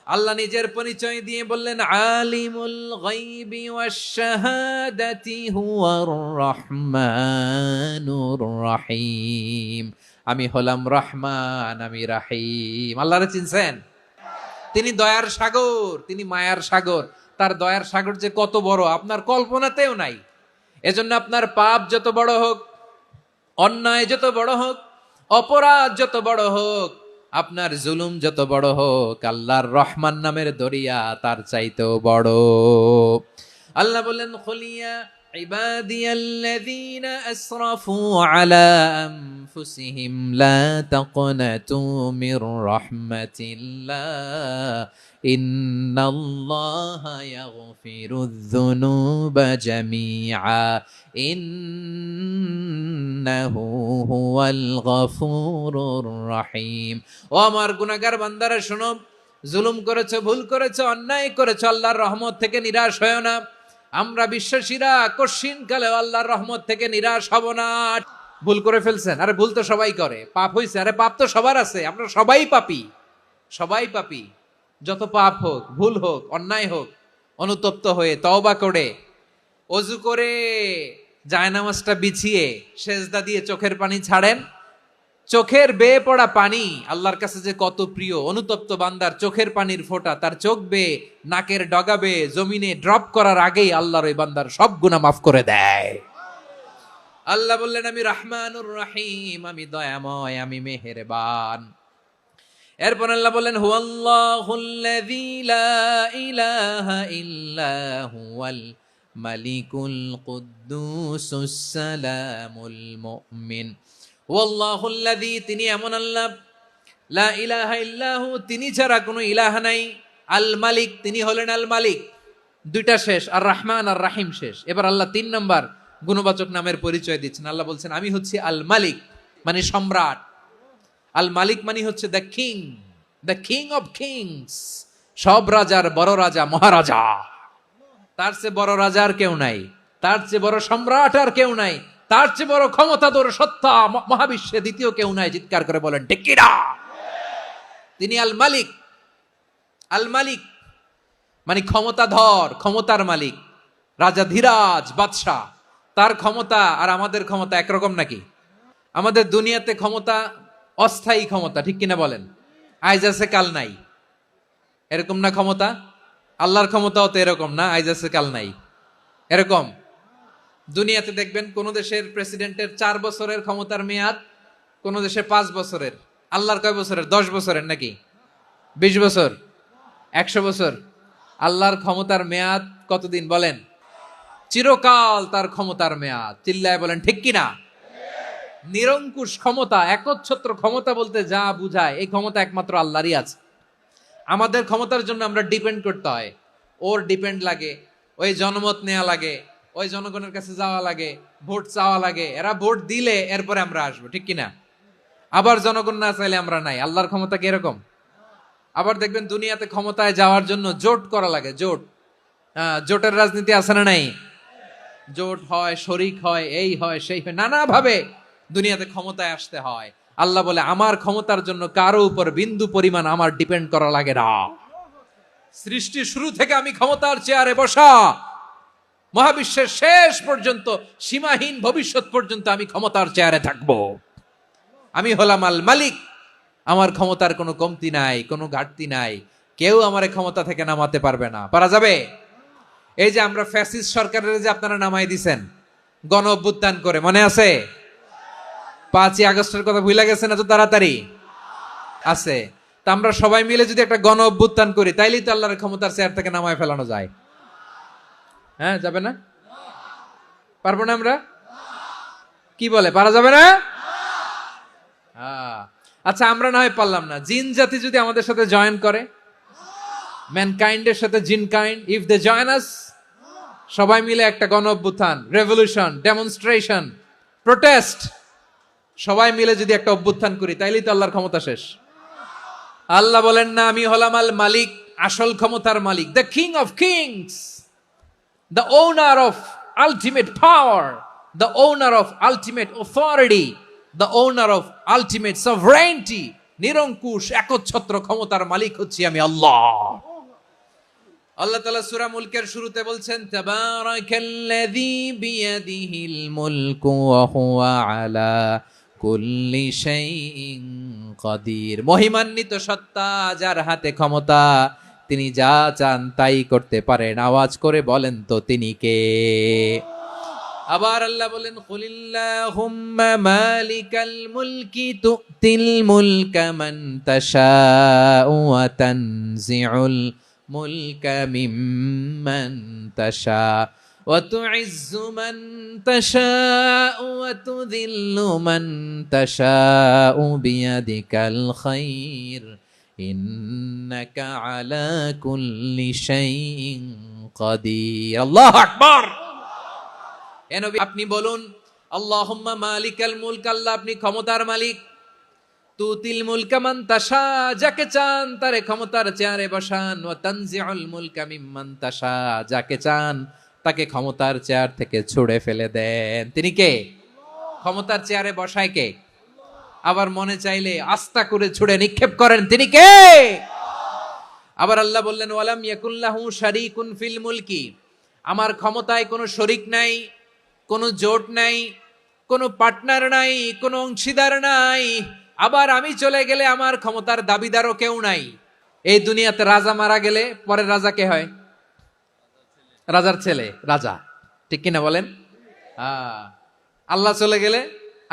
আল্লাহ নিজের পরিচয় দিয়ে বললেন, আলিমুল গায়বি ওয়াশ শাহাদাতি হুয়ার রহমানুর রহিম। আমি হলাম রহমান, আমি রাহিম। আল্লাহরে চিনছেন? তিনি দয়ার সাগর, তিনি মায়ার সাগর। তার দয়ার সাগর যে কত বড় আপনার কল্পনাতেও নাই। এজন্য আপনার পাপ যত বড় হোক, অন্যায় যত বড় হোক, অপরাধ যত বড় হোক, আপনার জুলুম যত বড় হোক, আল্লাহর রহমান নামের দরিয়া তার চাইতেও বড়। আল্লাহ বললেন, খুলিয়া ইবাদিয়াল্লাযীনা আসরাফু আলা আনফুসিহিম লা তাকনাতু মির রাহমাতিল্লাহ ইন্নাল্লাহা ইয়াগফিরুয যুনুবা জামিআ ইন্নাহু হুয়াল গফুরুর রহিম। ও আমার গুনাহগার বান্দারা শোনো, জুলুম করেছো, ভুল করেছো, অন্যায় করেছো, আল্লাহর রহমত থেকে নিরাশ হয়ো না। আমরা বিশ্বাসীরা কশিনকালে আল্লাহর রহমত থেকে নিরাশ হব না। ভুল করে ফেলছেন, আরে ভুল তো সবাই করে। পাপ হইছে, আরে পাপ তো সবার আছে। আমরা সবাই পাপী, সবাই পাপী। যত পাপ হোক, ভুল হোক, অন্যায় হোক, অনুতপ্ত হয়ে তওবা করে, ওযু করে, জায়নামাজটা বিছিয়ে সেজদা দিয়ে চোখের পানি ছাড়েন। চোখের বেয়ে পড়া পানি আল্লাহর কাছে যে কত প্রিয়। অনুতপ্ত বান্দার চোখের পানির ফোঁটা তার চোখ বেয়ে, নাকের ডগা বেয়ে জমিনে ড্রপ করার আগেই আল্লাহর ওই বান্দার সব গুনাহ মাফ করে দেয়। আল্লাহ বললেন, আমি রহমানুর রহিম, আমি দয়াময়, আমি মেহেরবান। এরপর আল্লাহ বললেন, হুয়াল্লাহুল্লাযী লা ইলাহা ইল্লা হুয়াল মালিকুল কুদ্দুসুস সালামুল মুমিন। ওয়াল্লাহুল্লাযী, তিনি এমন আল্লাহ, লা ইলাহা ইল্লাহু, তিনি ছাড়া কোনো ইলাহ নাই। আল মালিক, তিনি হলেন আল মালিক। দুইটা শেষ, আর রহমান আর রাহিম শেষ। এবার আল্লাহ 3 নম্বর গুণবাচক নামের পরিচয় দিচ্ছেন। আল্লাহ বলছেন, আমি হচ্ছি আল মালিক, মানে সম্রাট। আল মালিক মানে হচ্ছে the king, the king of kings. সব রাজার বড় রাজা, মহারাজা। তার চেয়ে বড় রাজা আর কেউ নাই, তার চেয়ে বড় সম্রাট আর কেউ নাই, তার চেয়ে বড় ক্ষমতাধর সত্তা মহাবিশ্বে দ্বিতীয় কেউ নাই। চিৎকার করে বলেন ঠিক কিনা? তিনি আল মালিক। আল মালিক মানে ক্ষমতাধর, ক্ষমতার মালিক, রাজা ধীরাজ বাদশাহ। তার ক্ষমতা আর আমাদের ক্ষমতা একরকম নাকি? আমাদের দুনিয়াতে ক্ষমতা অস্থায়ী ক্ষমতা, ঠিক কিনা বলেন? আইজ আছে কাল নাই, এরকম না ক্ষমতা? আল্লাহর ক্ষমতাও তো এরকম না, আইজ আছে কাল নাই এরকম। দুনিয়াতে দেখবেন কোন দেশের প্রেসিডেন্টের 4 বছরের ক্ষমতার মেয়াদ, কোন দেশের 5 বছরের। আল্লাহর কয় বছরের? 10 বছরের নাকি 20 বছর, 100 বছর? আল্লাহর ক্ষমতার মেয়াদ কতদিন বলেন? চিরকাল তার ক্ষমতার মেয়াদ। চিল্লায় বলেন ঠিক কিনা? নিরঙ্কুশ ক্ষমতা, একচ্ছত্র ক্ষমতা বলতে যা বুঝায়, এই ক্ষমতা একমাত্র আল্লাহরই আছে। আমাদের ক্ষমতার জন্য আমরা ডিপেন্ড করতে হয়, ওর ডিপেন্ড লাগে, ওই জনমত নেওয়া লাগে, ওই জনগণের কাছে যাওয়া লাগে, ভোট চাওয়া লাগে। এরা ভোট দিলে এরপরে আমরা আসবো, ঠিক কিনা? আবার জনগণ না চাইলে আমরা নাই। আল্লাহর ক্ষমতা কি এরকম? আবার দেখবেন দুনিয়াতে ক্ষমতায় যাওয়ার জন্য জোট করা লাগে, জোট। জোটের রাজনীতি আছে না নাই? জোট হয়, শরিক হয়, এই হয়, সেই হয়, নানা ভাবে দুনিয়াতে ক্ষমতায় আসতে হয়। আল্লাহ বলে, আমার ক্ষমতার জন্য কারো উপর বিন্দু পরিমাণ আমার ডিপেন্ড করা লাগে না। সৃষ্টির শুরু থেকে আমি ক্ষমতার চেয়ারে বসা, মহাবিশ্বের শেষ পর্যন্ত, সীমাহীন ভবিষ্যৎ পর্যন্ত আমি ক্ষমতার চেয়ারে থাকব। আমি হলাম আল মালিক। আমার ক্ষমতার কোনো কমতি নাই, কোনো ঘাটতি নাই। কেউ আমার ক্ষমতা থেকে নামাতে পারবে না। পারা যাবে? এই যে আমরা ফ্যাসিস্ট সরকারের যে আপনারা নামাই দিছেন গণ অভ্যুত্থান করে, মনে আছে? 5ই আগস্টের কথা ভুলে গেছেন এত তাড়াতাড়ি? আছে। তা আমরা সবাই মিলে যদি একটা গণ অভ্যুত্থান করি, তাইলেই তো আল্লাহর ক্ষমতার চেয়ার থেকে নামায় ফেলানো যায়। হ্যাঁ, যাবে না? পারবো না আমরা? কি বলে, পারা যাবে না? আচ্ছা, আমরা না হয় পারলাম না, জিন জাতি যদি আমাদের সাথে জয়েন করে, ম্যানকাইন্ডের সাথে জিনকাইন্ড, ইফ দে জয়েন আস, সবাই মিলে একটা গণ অভ্যুত্থান, রেভলিউশন, ডেমনস্ট্রেশন, প্রোটেস্ট, সবাই মিলে যদি একটা অভ্যুত্থান করি, তাইলেই তো আল্লাহর ক্ষমতা শেষ। আল্লাহ বলেন না, আমি হলাম আল মালিক, আসল ক্ষমতার মালিক, the king of kings, the owner of ultimate power, the owner of ultimate authority, the owner of ultimate sovereignty, নিরঙ্কুশ একচ্ছত্র ক্ষমতার মালিক হচ্ছি আমি আল্লাহ। আল্লাহ তাআলা সূরা মুলকের শুরুতে বলছেন তাবারাকাল্লাযী বিয়াদিহিল মুলকু ওয়া হুয়া আলা কুল্লি শাইইন কাদির। মহিমান্বিত সত্তা, যার হাতে ক্ষমতা, তিনি যা চান তাই করতে পারেন। আওয়াজ করে বলেন তো তিনি কে? আবার আল্লাহ বলেন কুলিল্লাহুম্মা মালিকাল মুলকি তুতিল মুলকা মান তাশাউ ওয়া তানজিউল মুলকা মিম্মান তাশা ওয়া তুইজ্জু মান তাশাউ ওয়া তুযিল্লু মান তাশাউ বিয়াদিকাল খায়র ইন্নাকা আলা কুল্লি শাইইন কাদির। আল্লাহু আকবার। এ নবী আপনি বলুন আল্লাহুম্মা মালিকাল মুলক, আল্লাহ আপনি ক্ষমতার মালিক। তুতিল মুলকা মান তাশা, যাকে চান তারে ক্ষমতার চেয়ারে বসান। ওয়া তানজিউল মুলকা মিম্মান তাশা, যাকে চান তাকে ক্ষমতার চেয়ার থেকে ছুঁড়ে ফেলে দেন। তিনি কে? ক্ষমতার চেয়ারে বসায় কে? আবার মনে চাইলে আস্তা করে ছুঁড়ে নিক্ষেপ করেন। তিনি কে? আবার আল্লাহ বললেন ওয়ালাম ইয়াকুল্লাহু শারীকুন ফিল মুলকি, আমার ক্ষমতায় কোনো শরীক নাই, কোনো জোট নাই, কোনো পার্টনার নাই, কোনো অংশীদার নাই। আবার আমি চলে গেলে আমার ক্ষমতার দাবিদারও কেউ নাই। এই দুনিয়াতে রাজা মারা গেলে পরের রাজা কে হয়? রাজার ছেলে রাজা, ঠিক কিনা বলেন? আল্লাহ চলে গেলে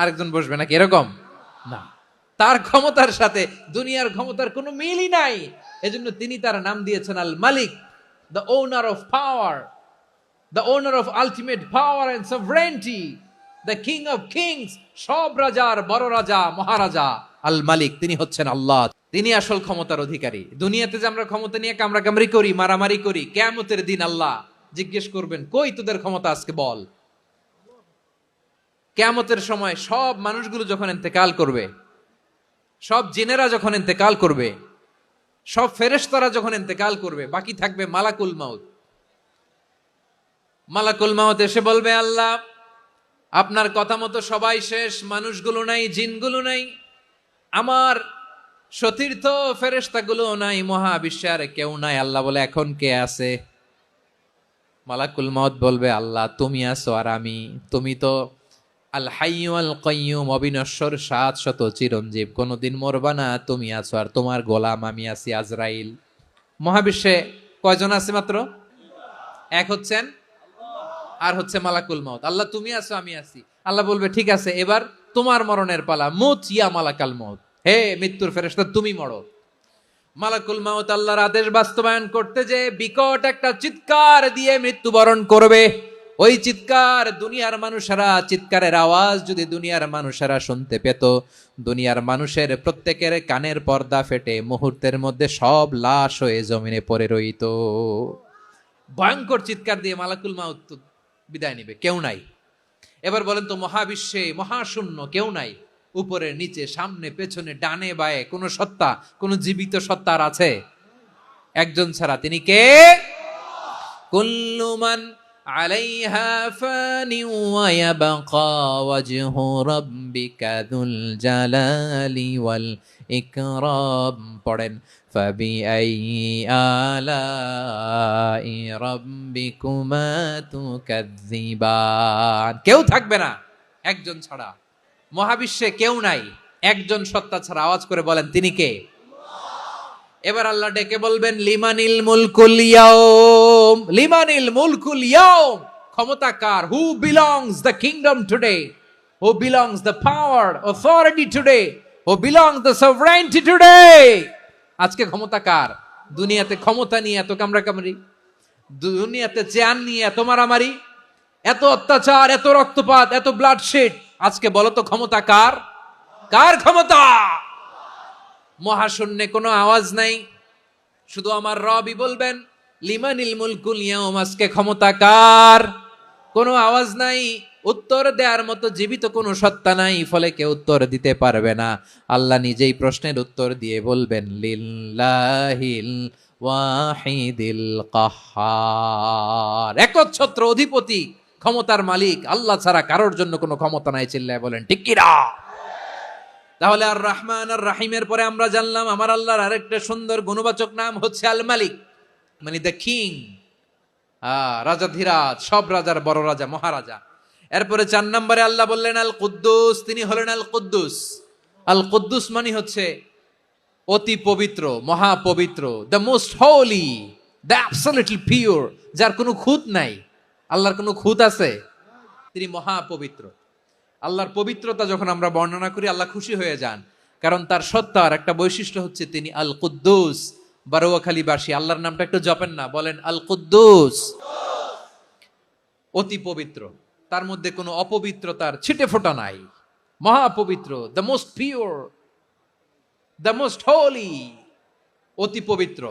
আরেকজন বসবে নাকি? এরকম না, তার ক্ষমতার সাথে দুনিয়ার ক্ষমতার কোনো মিলই নাই। এজন্য তিনি তার নাম দিয়েছেন আল মালিক, the owner of power, the owner of ultimate power and sovereignty, the king of kings, সব রাজার বড় রাজা, মহারাজা আল মালিক, তিনি হচ্ছেন আল্লাহ। তিনি আসল ক্ষমতার অধিকারী। দুনিয়াতে যে আমরা ক্ষমতা নিয়ে কামড়াকামড়ি করি, মারামারি করি, কিয়ামতের দিন আল্লাহ জিজ্ঞেস করবেন কই তোদের ক্ষমতা আজকে বল। কিয়ামতের সময় সব মানুষগুলো যখন ইন্তেকাল করবে, সব জিনেরা যখন ইন্তেকাল করবে, সব ফেরেশতারা যখন ইন্তেকাল করবে, বাকি থাকবে মালাকুল মাউত। মালাকুল মাউত এসে বলবে আল্লাহ আপনার কথা মতো সবাই শেষ, মানুষগুলো নাই, জিনগুলো নাই, আমার সতীর্থ ফেরেশতাগুলো নাই, মহাবিশ্বে আর কেউ নাই। আল্লাহ বলে এখন কে আছে? মালাকুল মাউত বলবে আল্লাহ তুমি আছো আর আমি। তুমি তো আল হাইয়্যু আল কাইয়্যুম, অবিনশ্বর, শাশ্বত, চিরঞ্জীব, কোনোদিন মরবা না, তুমি আছো আর তোমার গোলাম আমি আছি আজরাইল। মহাবিশ্বে কয়জন আছে? মাত্র এক, হচ্ছেন আর হচ্ছে মালাকুল মাউত। আল্লাহ তুমি আছো আমি আছি। আল্লাহ বলবে ঠিক আছে এবার তোমার মরণের পালা, মুত ইয়া মালাকাল মাউত, হে মৃত্যুর ফেরেশতা তুমি মরো। মালাকুল মাউত আল্লাহর আদেশ বাস্তবায়ন করতে যে বিকট একটা চিৎকার দিয়ে মৃত্যুবরণ করবে। ওই চিৎকার দুনিয়ার মানুষেরা, চিৎকারের আওয়াজ যদি দুনিয়ার মানুষেরা শুনতে পেত, দুনিয়ার মানুষের প্রত্যেকের কানের পর্দা ফেটে মুহূর্তের মধ্যে সব লাশ হয়ে জমিনে পড়ে রইত। ভয়ঙ্কর চিৎকার দিয়ে মালাকুল মাউত বিদায় নিবে, কেউ নাই। এবার বলেন তো মহাবিশ্বে মহাশূন্য, কেউ নাই, উপরে নিচে সামনে পেছনে ডানে বায়ে কোন সত্তা, কোন জীবিত সত্তার আছে? একজন ছাড়া, তিনি কে? কুল্লু মান আলাইহা ফানি ওয়া ইয়াবকা ওয়াজহু রাব্বিকা যুল জালালি ওয়াল ইকরাম। পড়েন ফাবিআইয়ি আলাই রাব্বিকুমা তুকাযযিবান। কেউ থাকবে না একজন ছাড়া, মহাবিশ্বে কেউ নাই, একজন সত্তা ছাড়া। আওয়াজ করে বলেন তিনি কে? এবার আল্লাহ ডেকে বলবেন লিমানিল মুলকুল ইয়াউম, লিমানিল মুলকুল ইয়াউম, ক্ষমতা কার? Who belongs the kingdom today, who belongs the power authority today, who belongs the sovereignty today. আজকে ক্ষমতা কার? দুনিয়াতে ক্ষমতা নিয়ে এত কামড়াকামড়ি, দুনিয়াতে চেয়ার নিয়ে এত মারামারি, এত অত্যাচার, এত রক্তপাত, এত ব্লাডশেড, আজকে বলো তো ক্ষমতা কার? কার ক্ষমতা? মহাশূন্যে কোনো আওয়াজ নাই, শুধু আমার রবই বলবেন লিমানিল মুলকুল ইয়াউম, আজকে ক্ষমতা কার? কোনো আওয়াজ নাই, উত্তর দেওয়ার মতো জীবিত কোনো সত্তা নাই, ফলে কেউ উত্তর দিতে পারবে না। আল্লাহ নিজেই প্রশ্নের উত্তর দিয়ে বলবেন লিল্লাহিল ওয়াহিদিল কাহ্হার, একচ্ছত্র অধিপতি, ক্ষমতার মালিক আল্লাহ ছাড়া কারোর জন্য কোনো ক্ষমতা নাই, চিল্লায় বলেন ঠিক কি না? তাহলে আর রহমান আর রাহিমের পরে আমরা জানলাম আমার আল্লাহর আরেকটা সুন্দর গুণবাচক নাম হচ্ছে আল মালিক, মানে দ্য কিং, রাজাধিরাজ, সব রাজার বড় রাজা, মহারাজা। এরপরে 4 নম্বরে আল্লাহ বললেন আল কুদ্দুস, তিনি হলেন আল কুদ্দুস। আল কুদ্দুস মানে হচ্ছে অতি পবিত্র, মহাপবিত্র, the most holy, the absolutely pure, যার কোনো খুঁত নাই। আল্লাহর কোনো খুঁত আছে? তিনি মহাপবিত্র। আল্লাহর পবিত্রতা যখন আমরা বর্ণনা করি আল্লাহ খুশি হয়ে যান, কারণ তার সত্তার একটা বৈশিষ্ট্য হচ্ছে তিনি আল কুদ্দুস। বারোয়াখালীবাসী আল্লাহর নামটা একটু জপেন না, বলেন আল কুদ্দুস, অতি পবিত্র, তার মধ্যে কোনো অপবিত্রতার ছিটে ফোঁটা নাই, মহাপবিত্র, the most pure, the most holy, অতি পবিত্র।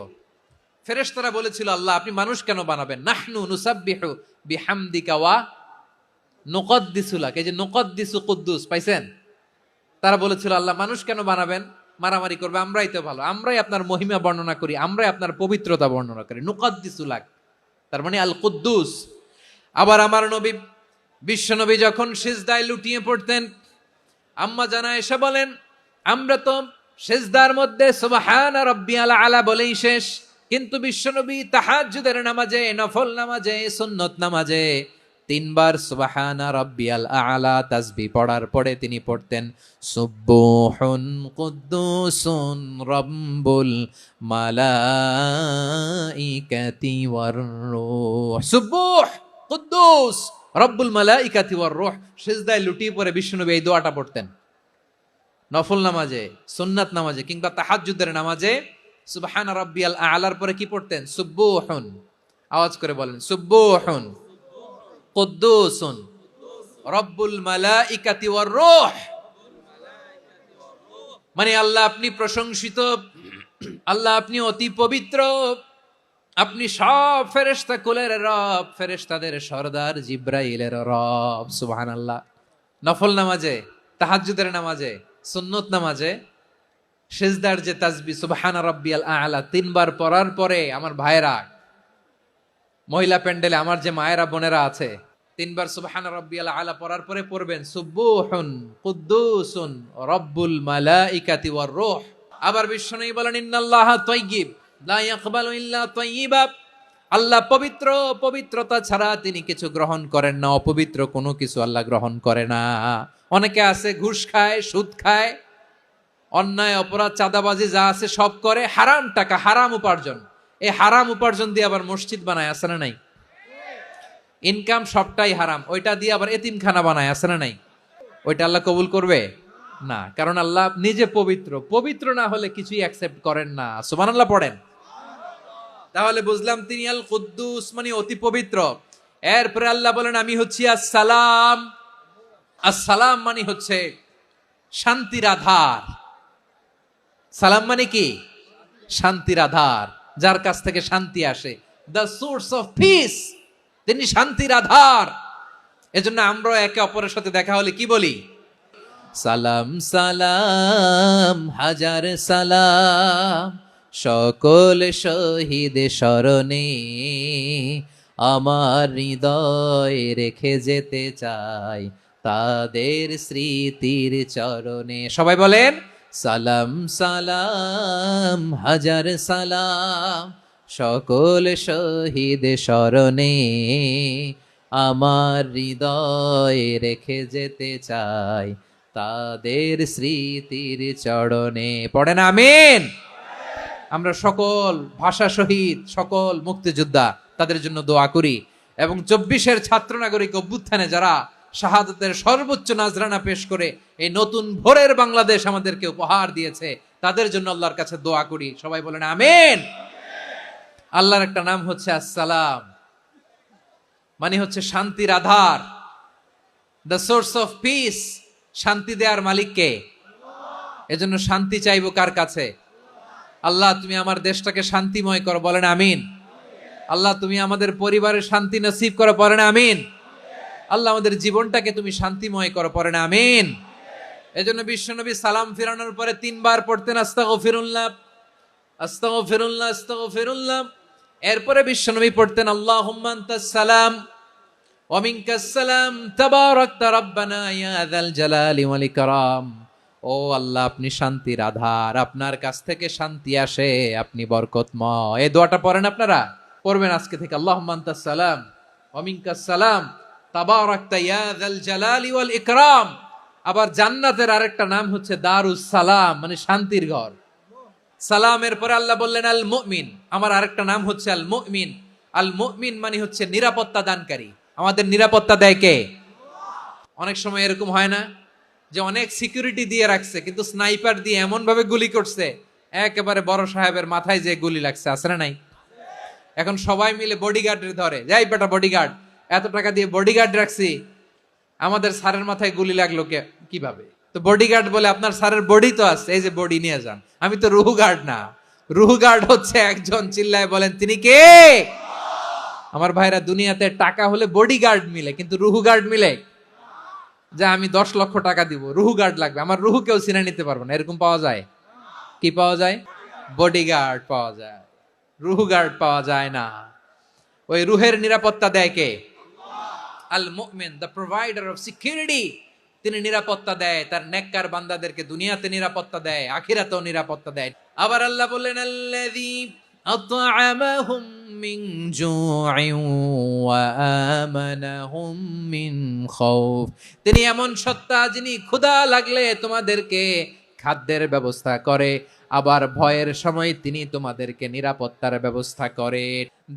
ফেরেশতারা বলেছিল আল্লাহ আপনি মানুষ কেন বানাবেন? নাহনু নুসাব্বিহু বিহামদিকা ওয়া নুকদ্দিসু লাক, এই যে নুকদ্দিসু কুদ্দুস পাইছেন? তারা বলেছিল আল্লাহ মানুষ কেন বানাবেন, মারামারি করবে, আমরাই তো ভালো, আমরাই আপনার মহিমা বর্ণনা করি, আমরাই আপনার পবিত্রতা বর্ণনা করি, নুকদ্দিসু লাক, তার মানে আল কুদ্দুস। আবার আমার নবী, বিশ্ব নবী যখন সিজদায় লুটিয়ে পড়তেন, আম্মা জানা এসে বলেন আমরা তো সিজদার মধ্যে সুবহান রাব্বিয়াল আলা বলেই শেষ, কিন্তু বিশ্বনবী তাহাজ্জুদের নামাজে, নফল নামাজে, সুন্নত নামাজে 3 বার সুবহানা রাব্বিয়াল আলা তাসবিহ পড়ার পরে তিনি পড়তেন সুবহুন কুদ্দুসুন রাব্বুল মালাইকাতি ওয়ার রূহ, সুবহ কুদ্দুস রব্বুল মালাইকাতি ওয়ার রূহ। সিজদায় লুটিয়ে পড়ে বিশ্বনবী এই দোয়াটা পড়তেন নফল নামাজে, সুন্নাত নামাজে কিংবা তাহাজ্জুদের নামাজে। সুবহানা রাব্বিয়াল আলার পরে কি পড়তেন? সুবহুন, আওয়াজ করে বলেন সুবহুন কুদ্দুসুন রব্বুল মালাইকাতি ওয়ার রূহ, মানে আল্লাহ আপনি প্রশংসিত, আল্লাহ আপনি অতি পবিত্র, আপনি সব ফেরেশতা কুলের রব, ফেরেশতাদের সরদার জিব্রাইলের রব। সুবহানাল্লাহ। নফল নামাজে, তাহাজ্জুদের নামাজে, সুন্নত নামাজে সিজদার যে তাসবিহ সুবহানা রাব্বিয়াল আলা 3 বার পড়ার পরে আমার ভাইরা, মহিলা প্যান্ডেলে আমার যে মায়েরা বোনেরা আছে, 3 বার সুবহানা রাব্বিয়াল আলা পড়ার পরে পড়বেন সুবহুন কুদ্দুসুন রব্বুল মালাইকাতি ওয়ার রূহ। আবার বিশ্বনবী বলেন ইন্নাল্লাহা তাইয়্যিব লা ইয়াকবালু ইল্লা তাইয়্যিবা, আল্লাহ পবিত্র, পবিত্রতা ছাড়া তিনি কিছু গ্রহণ করেন না, অপবিত্র কোনো কিছু আল্লাহ গ্রহণ করে না। অনেকে আছে ঘুষ খায়, সুদ খায়, অন্যায় অপরাধ চাঁদাবাজি যা আছে সব করে, হারাম টাকা, হারাম উপার্জন, এই হারাম উপার্জন দিয়ে আবার মসজিদ বানায়, আছে না নাই? ইনকাম সবটাই হারাম, ওইটা দিয়ে আবার এতিমখানা বানায়, আছে না নাই? ওইটা আল্লাহ কবুল করবে না, কারণ আল্লাহ নিজে পবিত্র, পবিত্র না হলে কিছুই অ্যাকসেপ্ট করেন না। সুবহানাল্লাহ পড়েন। তাহলে বুঝলাম তিনি আল কুদ্দুস মানে অতি পবিত্র। এরপরে আল্লাহ বলেন আমি হচ্ছি আসসালাম। আসসালাম মানে হচ্ছে শান্তির আধার। সালাম মানে কি? শান্তির আধার, যার কাছ থেকে শান্তি আসে, দ্য সোর্স অফ পিস, তিনি শান্তির আধার। এজন্য আমরা একে অপরের সাথে দেখা হলে কি বলি? সালাম সালাম হাজার সালাম, সকল শহীদ স্মরণে আমার হৃদয় রেখে যেতে চাই তাদের স্মৃতির চরণে। সবাই বলেন সালাম সালাম হাজার সালাম, সকল শহীদ স্মরণে আমার হৃদয় রেখে যেতে চাই তাদের স্মৃতির চরণে। পড়েন আমিন। আমরা সকল ভাষা শহীদ, সকল মুক্তিযোদ্ধা, তাদের জন্য দোয়া করি, এবং 24-এর ছাত্র নাগরিক অভ্যুত্থানে যারা শাহাদাতের সর্বোচ্চ নাজরানা পেশ করে এই নতুন ভোরের বাংলাদেশ আমাদেরকে উপহার দিয়েছে, তাদের জন্য আল্লাহর কাছে দোয়া করি। সবাই বলেন আমিন। আল্লাহর একটা নাম হচ্ছে আসসালাম, মানে হচ্ছে শান্তির আধার, দ্য সোর্স অফ পিস। শান্তি দেওয়ার মালিক কে? এজন্য শান্তি চাইবো কার কাছে? আল্লাহ তুমি আমার দেশটাকে শান্তিময় করো, বলেন আমিন। আল্লাহ তুমি আমাদের পরিবারের শান্তি নসিব করো, পড়েন আমিন। আল্লাহ আমাদের জীবনটাকে তুমি শান্তিময় করো, পড়েন আমিন। এজন্য বিশ্বনবী সালাম ফিরানোর পরে 3 বার পড়তেন আস্তাগফিরুল্লাহ আস্তাগফিরুল্লাহ আস্তাগফিরুল্লাহ। এরপরে বিশ্বনবী পড়তেন আল্লাহুম্মা আনতাস সালাম ওয়া মিনকাস সালাম তাবারাকতা রাব্বানা ইয়া যাল জালালি ওয়াল ইকরাম। ও আল্লাহ, আপনি শান্তির আধার, আপনার কাছ থেকে শান্তি আসে, আপনি বরকতময়। এই দোয়াটা পড়েন আপনারা, পড়বেন আজকে থেকে। আল্লাহুম্মা আনতাস সালাম ওয়া মিনকাস সালাম তাবারাকতা ইয়া যাল জালালি ওয়াল ইকরাম। আবার জান্নাতের আরেকটা নাম হচ্ছে দারুস সালাম, মানে শান্তির ঘর। সালামের পরে আল্লাহ বললেন আল মুমিন, আমার আরেকটা নাম হচ্ছে আল মুমিন। আল মুমিন মানে হচ্ছে নিরাপত্তা দানকারী। আমাদের নিরাপত্তা দেয় কে? অনেক সময় এরকম হয় না যে অনেক সিকিউরিটি দিয়ে রাখছে, কিন্তু স্নাইপার দিয়ে এমন ভাবে গুলি করছে একেবারে বড় সাহেবের মাথায় যে গুলি লাগছে, আছে না নাই? এখন সবাই মিলে বডিগার্ডের ধরে, যাই বেটা বডিগার্ড, এত টাকা দিয়ে বডিগার্ড রাখছি, আমাদের স্যারের মাথায় গুলি লাগলো কিভাবে? তো বডিগার্ড বলে, আপনার স্যারের বডি তো আছে, এই যে বডি নিয়ে যান। আমি তো রুহু গার্ড না, রুহু গার্ড হচ্ছে একজন। চিল্লায় বলেন তিনি কে? আমার ভাইরা, দুনিয়াতে টাকা হলে বডিগার্ড মিলে, কিন্তু রুহু গার্ড মিলে? যে আমি 10 লক্ষ টাকা দিব, রুহু গার্ড লাগবে, আমার রুহু কেউ চিনে নিতে পারবো না, এরকম পাওয়া যায়? কি পাওয়া যায়? বডিগার্ড পাওয়া যায়, রুহু গার্ড পাওয়া যায় না। ওই রুহের নিরাপত্তা দেয় কে? আল মুমিন, দ্য প্রোভাইডার অফ সিকিউরিটি। তিনি নিরাপত্তা দেয় তার নেককার বান্দাদেরকে, দুনিয়াতে নিরাপত্তা দেয়, আখিরাতেও নিরাপত্তা দেয়। আবার আল্লাহ বললেন আল্লাযী আত'আমাহুম মিন জু'ইন ওয়া আমানাহুম মিন খাউফ। তিনি এমন সত্তা যিনি ক্ষুধা লাগলে তোমাদেরকে খাদ্যের ব্যবস্থা করে, আবার ভয়ের সময় তিনি তোমাদেরকে নিরাপত্তার ব্যবস্থা করে।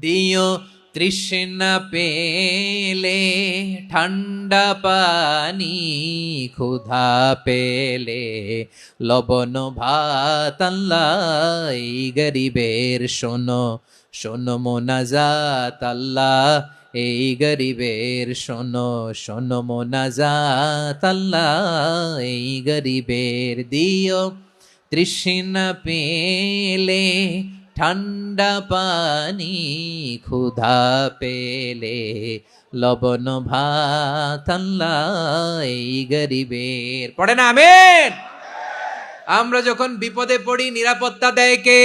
দিও তৃষ্ণা পেলে ঠান্ডা পানি, ক্ষুধা পেলে লবণ ভাত। আল্লাহ এই গরিবের শোনো শোনো মোনাজাত, আল্লাহ এই গরিবের শোনো শোনো মোনাজাত, আল্লাহ এই গরিবের। দিও তৃষ্ণা পেলে ঠান্ডা পানি, ক্ষুধা পেলে লবণ ভাত, আল্লাহ এই গরিবের। পড়ে না আমিন? আমরা যখন বিপদে পড়ি নিরাপত্তা দেয় কে?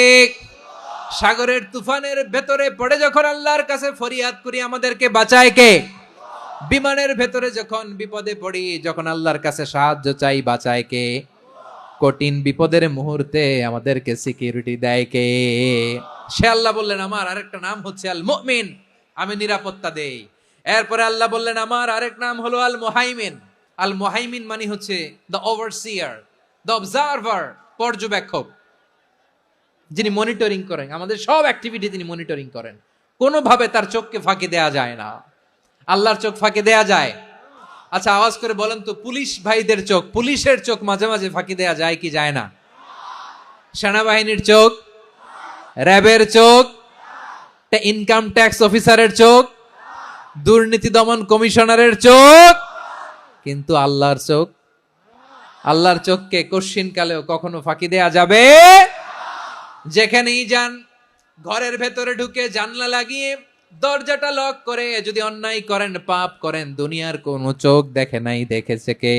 সাগরের তুফানের ভেতরে পড়ে যখন আল্লাহর কাছে ফরিয়াদ করি, আমাদেরকে বাঁচায় কে? বিমানের ভেতরে যখন বিপদে পড়ি, যখন আল্লাহর কাছে সাহায্য চাই, বাঁচায় কে? কঠিন বিপদের মুহূর্তে আমাদেরকে সিকিউরিটি দেয় কে? সে আল্লাহ বললেন আমার আরেকটা নাম হচ্ছে আল মুমিন, আমি নিরাপত্তা দেই। এরপরে আল্লাহ বললেন আমার আরেক নাম হলো আল মুহাইমিন। আল মুহাইমিন মানে হচ্ছে দ্য ওভারসিয়ার, দ্য অবজারভার, পর্যবেক্ষক, যিনি মনিটরিং করেন আমাদের সব অ্যাক্টিভিটি, তিনি মনিটরিং করেন। কোনোভাবে তার চোখকে ফাঁকি দেয়া যায় না। আল্লাহর চোখ ফাঁকি দেয়া যায়? আচ্ছা আওয়াজ করে বলেন তো, পুলিশ ভাইদের চোখ, পুলিশের চোখ মাঝে মাঝে ফাঁকি দেয়া যায় কি যায় না? সেনাবাহিনীর চোখ, র্যাবের চোখ, ইনকাম ট্যাক্স অফিসারের চোখ, দুর্নীতি দমন কমিশনারের চোখ, কিন্তু আল্লাহর চোখ? আল্লাহর চোখকে কশ্চিন কালেও কখনো ফাঁকি দেয়া যাবে? যেখানেই যান, ঘরের ভেতরে ঢুকে জানলা লাগিয়ে দরজাটা লক করে যদি অন্যায় করেন, পাপ করেন, দুনিয়ার কোন চোখ দেখে নাই, দেখেছে কে?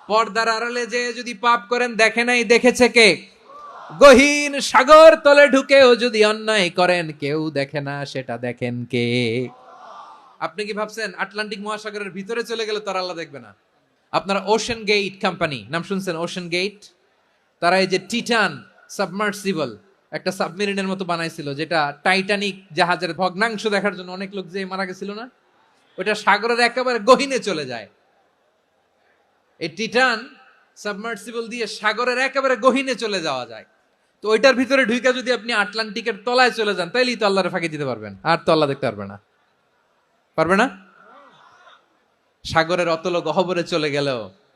পর্দার আড়ালে যে যদি পাপ করেন, দেখে নাই, দেখেছে কে? গহীন সাগর তলে ঢুকেও যদি অন্যায় করেন, কেউ দেখে না, সেটা দেখেন কে? আপনি কি ভাবছেন আটলান্টিক মহাসাগরের ভিতরে চলে গেলে তারা আল্লাহ দেখবে না? আপনারা ওশেন গেট কোম্পানি নাম শুনছেন? ওশেন গেট, তারা এই যে টিটান সাবমার্সিবল একটা সাবমেরিনের মতো বানাইছিল, যেটা টাইটানিক জাহাজের ভগ্নাংশ দেখার জন্য অনেক লোক যে মারা গেছিল না, ওটা সাগরের একেবারে গহীনে চলে যায়। এই টিটান সাবমার্সিবল দিয়ে সাগরের একেবারে গহীনে চলে যাওয়া যায়। তো ওইটার ভিতরে ঢুকে যদি আপনি আটলান্টিকের তলায় চলে যান, তাইলেই তো আল্লাহরে ফাঁকি দিতে পারবেন, আর তো আল্লাহ দেখতে পারবে না। পারবে না? সাগরের অতল গহ্বরে চলে গেল,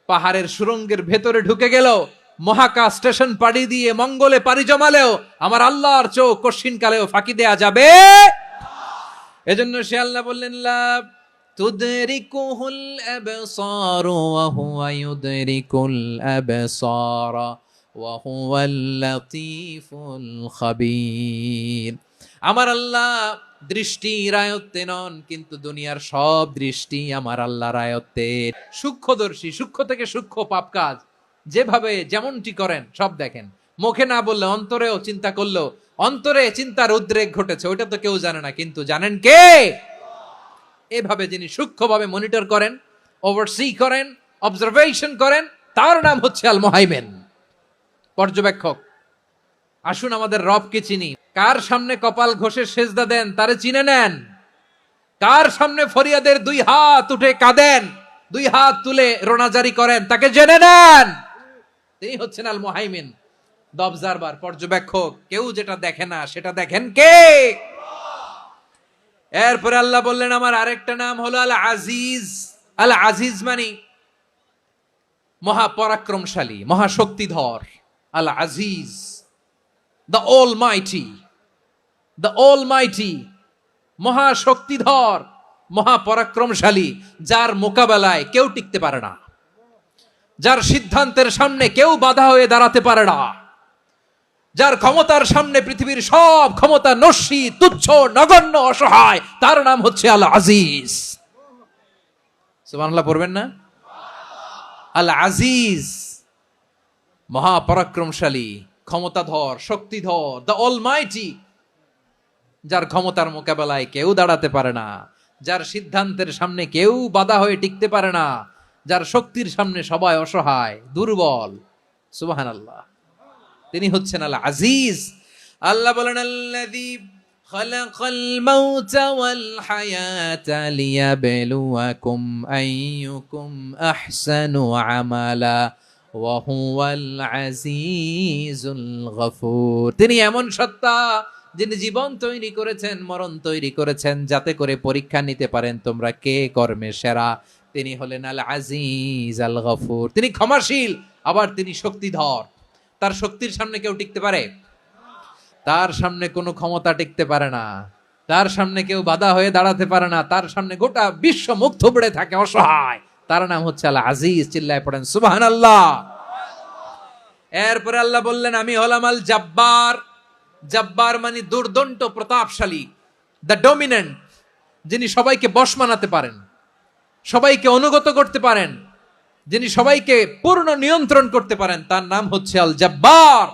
পাহাড়ের সুরঙ্গের ভেতরে ঢুকে গেল, মহাকাশ স্টেশন পাড়ি দিয়ে মঙ্গলে পাড়ি জমালেও আমার আল্লাহর চোখ কশ্চিন কালেও ফাঁকি দেয়া যাবে? এজন্য সে আল্লাহ বললেন লা তুদরিকুহুল আবসার ওয়া হুয়া ইউদরিকুল আবসার ওয়া হুয়াল লাতীফুল খাবীর। আমার আল্লাহ দৃষ্টির আয়ত্তে নন, কিন্তু দুনিয়ার সব দৃষ্টি আমার আল্লাহর আয়ত্তে। সূক্ষ্মদর্শী, সূক্ষ্ম থেকে সূক্ষ্ম পাপ কাজ যেভাবে যেমনটি করেন সব দেখেন। মুখে না বললে অন্তরেও চিন্তা করলেও অন্তরে চিন্তার উদ্রেক ঘটেছে, ওইটা তো কেউ জানে না, কিন্তু জানেন কে? এভাবে যিনি সূক্ষ্মভাবে মনিটর করেন, ওভারসি করেন, অবজারভেশন করেন, তার নাম হচ্ছে আল মুহাইমিন, পর্যবেক্ষক। আসুন আমাদের রবকে চিনি। কার সামনে কপাল ঘষে সেজদা দেন তারে চিনে নেন। কার সামনে ফরিয়াদের 2 হাত উঠে কাঁদেন, 2 হাত তুলে রোনাজারি করেন, তাকে জেনে নেন। তিনি হচ্ছেন আল মুহাইমিন, দ্য অবজারভার, পর্যবেক্ষক। কেউ যেটা দেখে না সেটা দেখেন কে? এরপরে আল্লাহ বললেন আমার আরেকটা নাম হলো আল আজিজ। আল আজিজ মানে মহাপরাক্রমশালী, মহাশক্তিধর। আল আজিজ, দ্য অলমাইটি, দ্য অলমাইটি, মহাশক্তিধর, মহাপরাক্রমশালী, যার মোকাবেলায় কেউ টিকতে পারে না, যার সিদ্ধান্তের সামনে কেউ বাধা হয়ে দাঁড়াতে পারে না, যার ক্ষমতার সামনে পৃথিবীর সব ক্ষমতা নস্যি, তুচ্ছ, নগণ্য, অসহায়, তার নাম হচ্ছে আল আজিজ। সুবহানাল্লাহ পড়বেন না? আল আজিজ, মহাপরাক্রমশালী, ক্ষমতাধর, শক্তিধর, দ্য অলমাইটি, যার ক্ষমতার মোকাবেলায় কেউ দাঁড়াতে পারে না, যার সিদ্ধান্তের সামনে কেউ বাধা হয়ে টিকতে পারে না, যার শক্তির সামনে সবাই অসহায়, দুর্বল। সুবহানাল্লাহ, তিনি হচ্ছেন আল আজিজ। আল্লাহ বলেন আল্লাযী খালাকাল মাউতা ওয়াল হায়াতা লিয়াবলুয়াকুম আইয়ুকুম আহসানু আমালা ওয়া হুয়াল আজিজুল গফুর। তিনি এমন সত্তা যিনি জীবন তৈরি করেছেন, মরণ তৈরি করেছেন, যাতে করে পরীক্ষা নিতে পারেন তোমরা কে কর্মে সেরা। তিনি হলেন আল আজিজ আল গফুর। তিনি ক্ষমাশীল, আবার তিনি শক্তিধর। তার শক্তির সামনে কেউ টিকতে পারে? তার সামনে কোনো ক্ষমতা টিকতে পারে না, তার সামনে কেউ বাধা হয়ে দাঁড়াতে পারে না, তার সামনে গোটা বিশ্ব মুখ থুবড়ে থাকে, অসহায়। তার নাম হচ্ছে আল আজিজ। চিল্লায় পড়েন সুবহানাল্লাহ। এরপরে আল্লাহ বললেন আমি হলাম আল জব্বার। জব্বার মানে দুর্দন্ত, প্রতাপশালী, দ্য ডমিনেন্ট, যিনি সবাইকে বশ মানাতে পারেন, সবাইকে অনুগত করতে পারেন, যিনি সবাইকে পূর্ণ নিয়ন্ত্রণ করতে পারেন, তার নাম হচ্ছে আল জব্বার।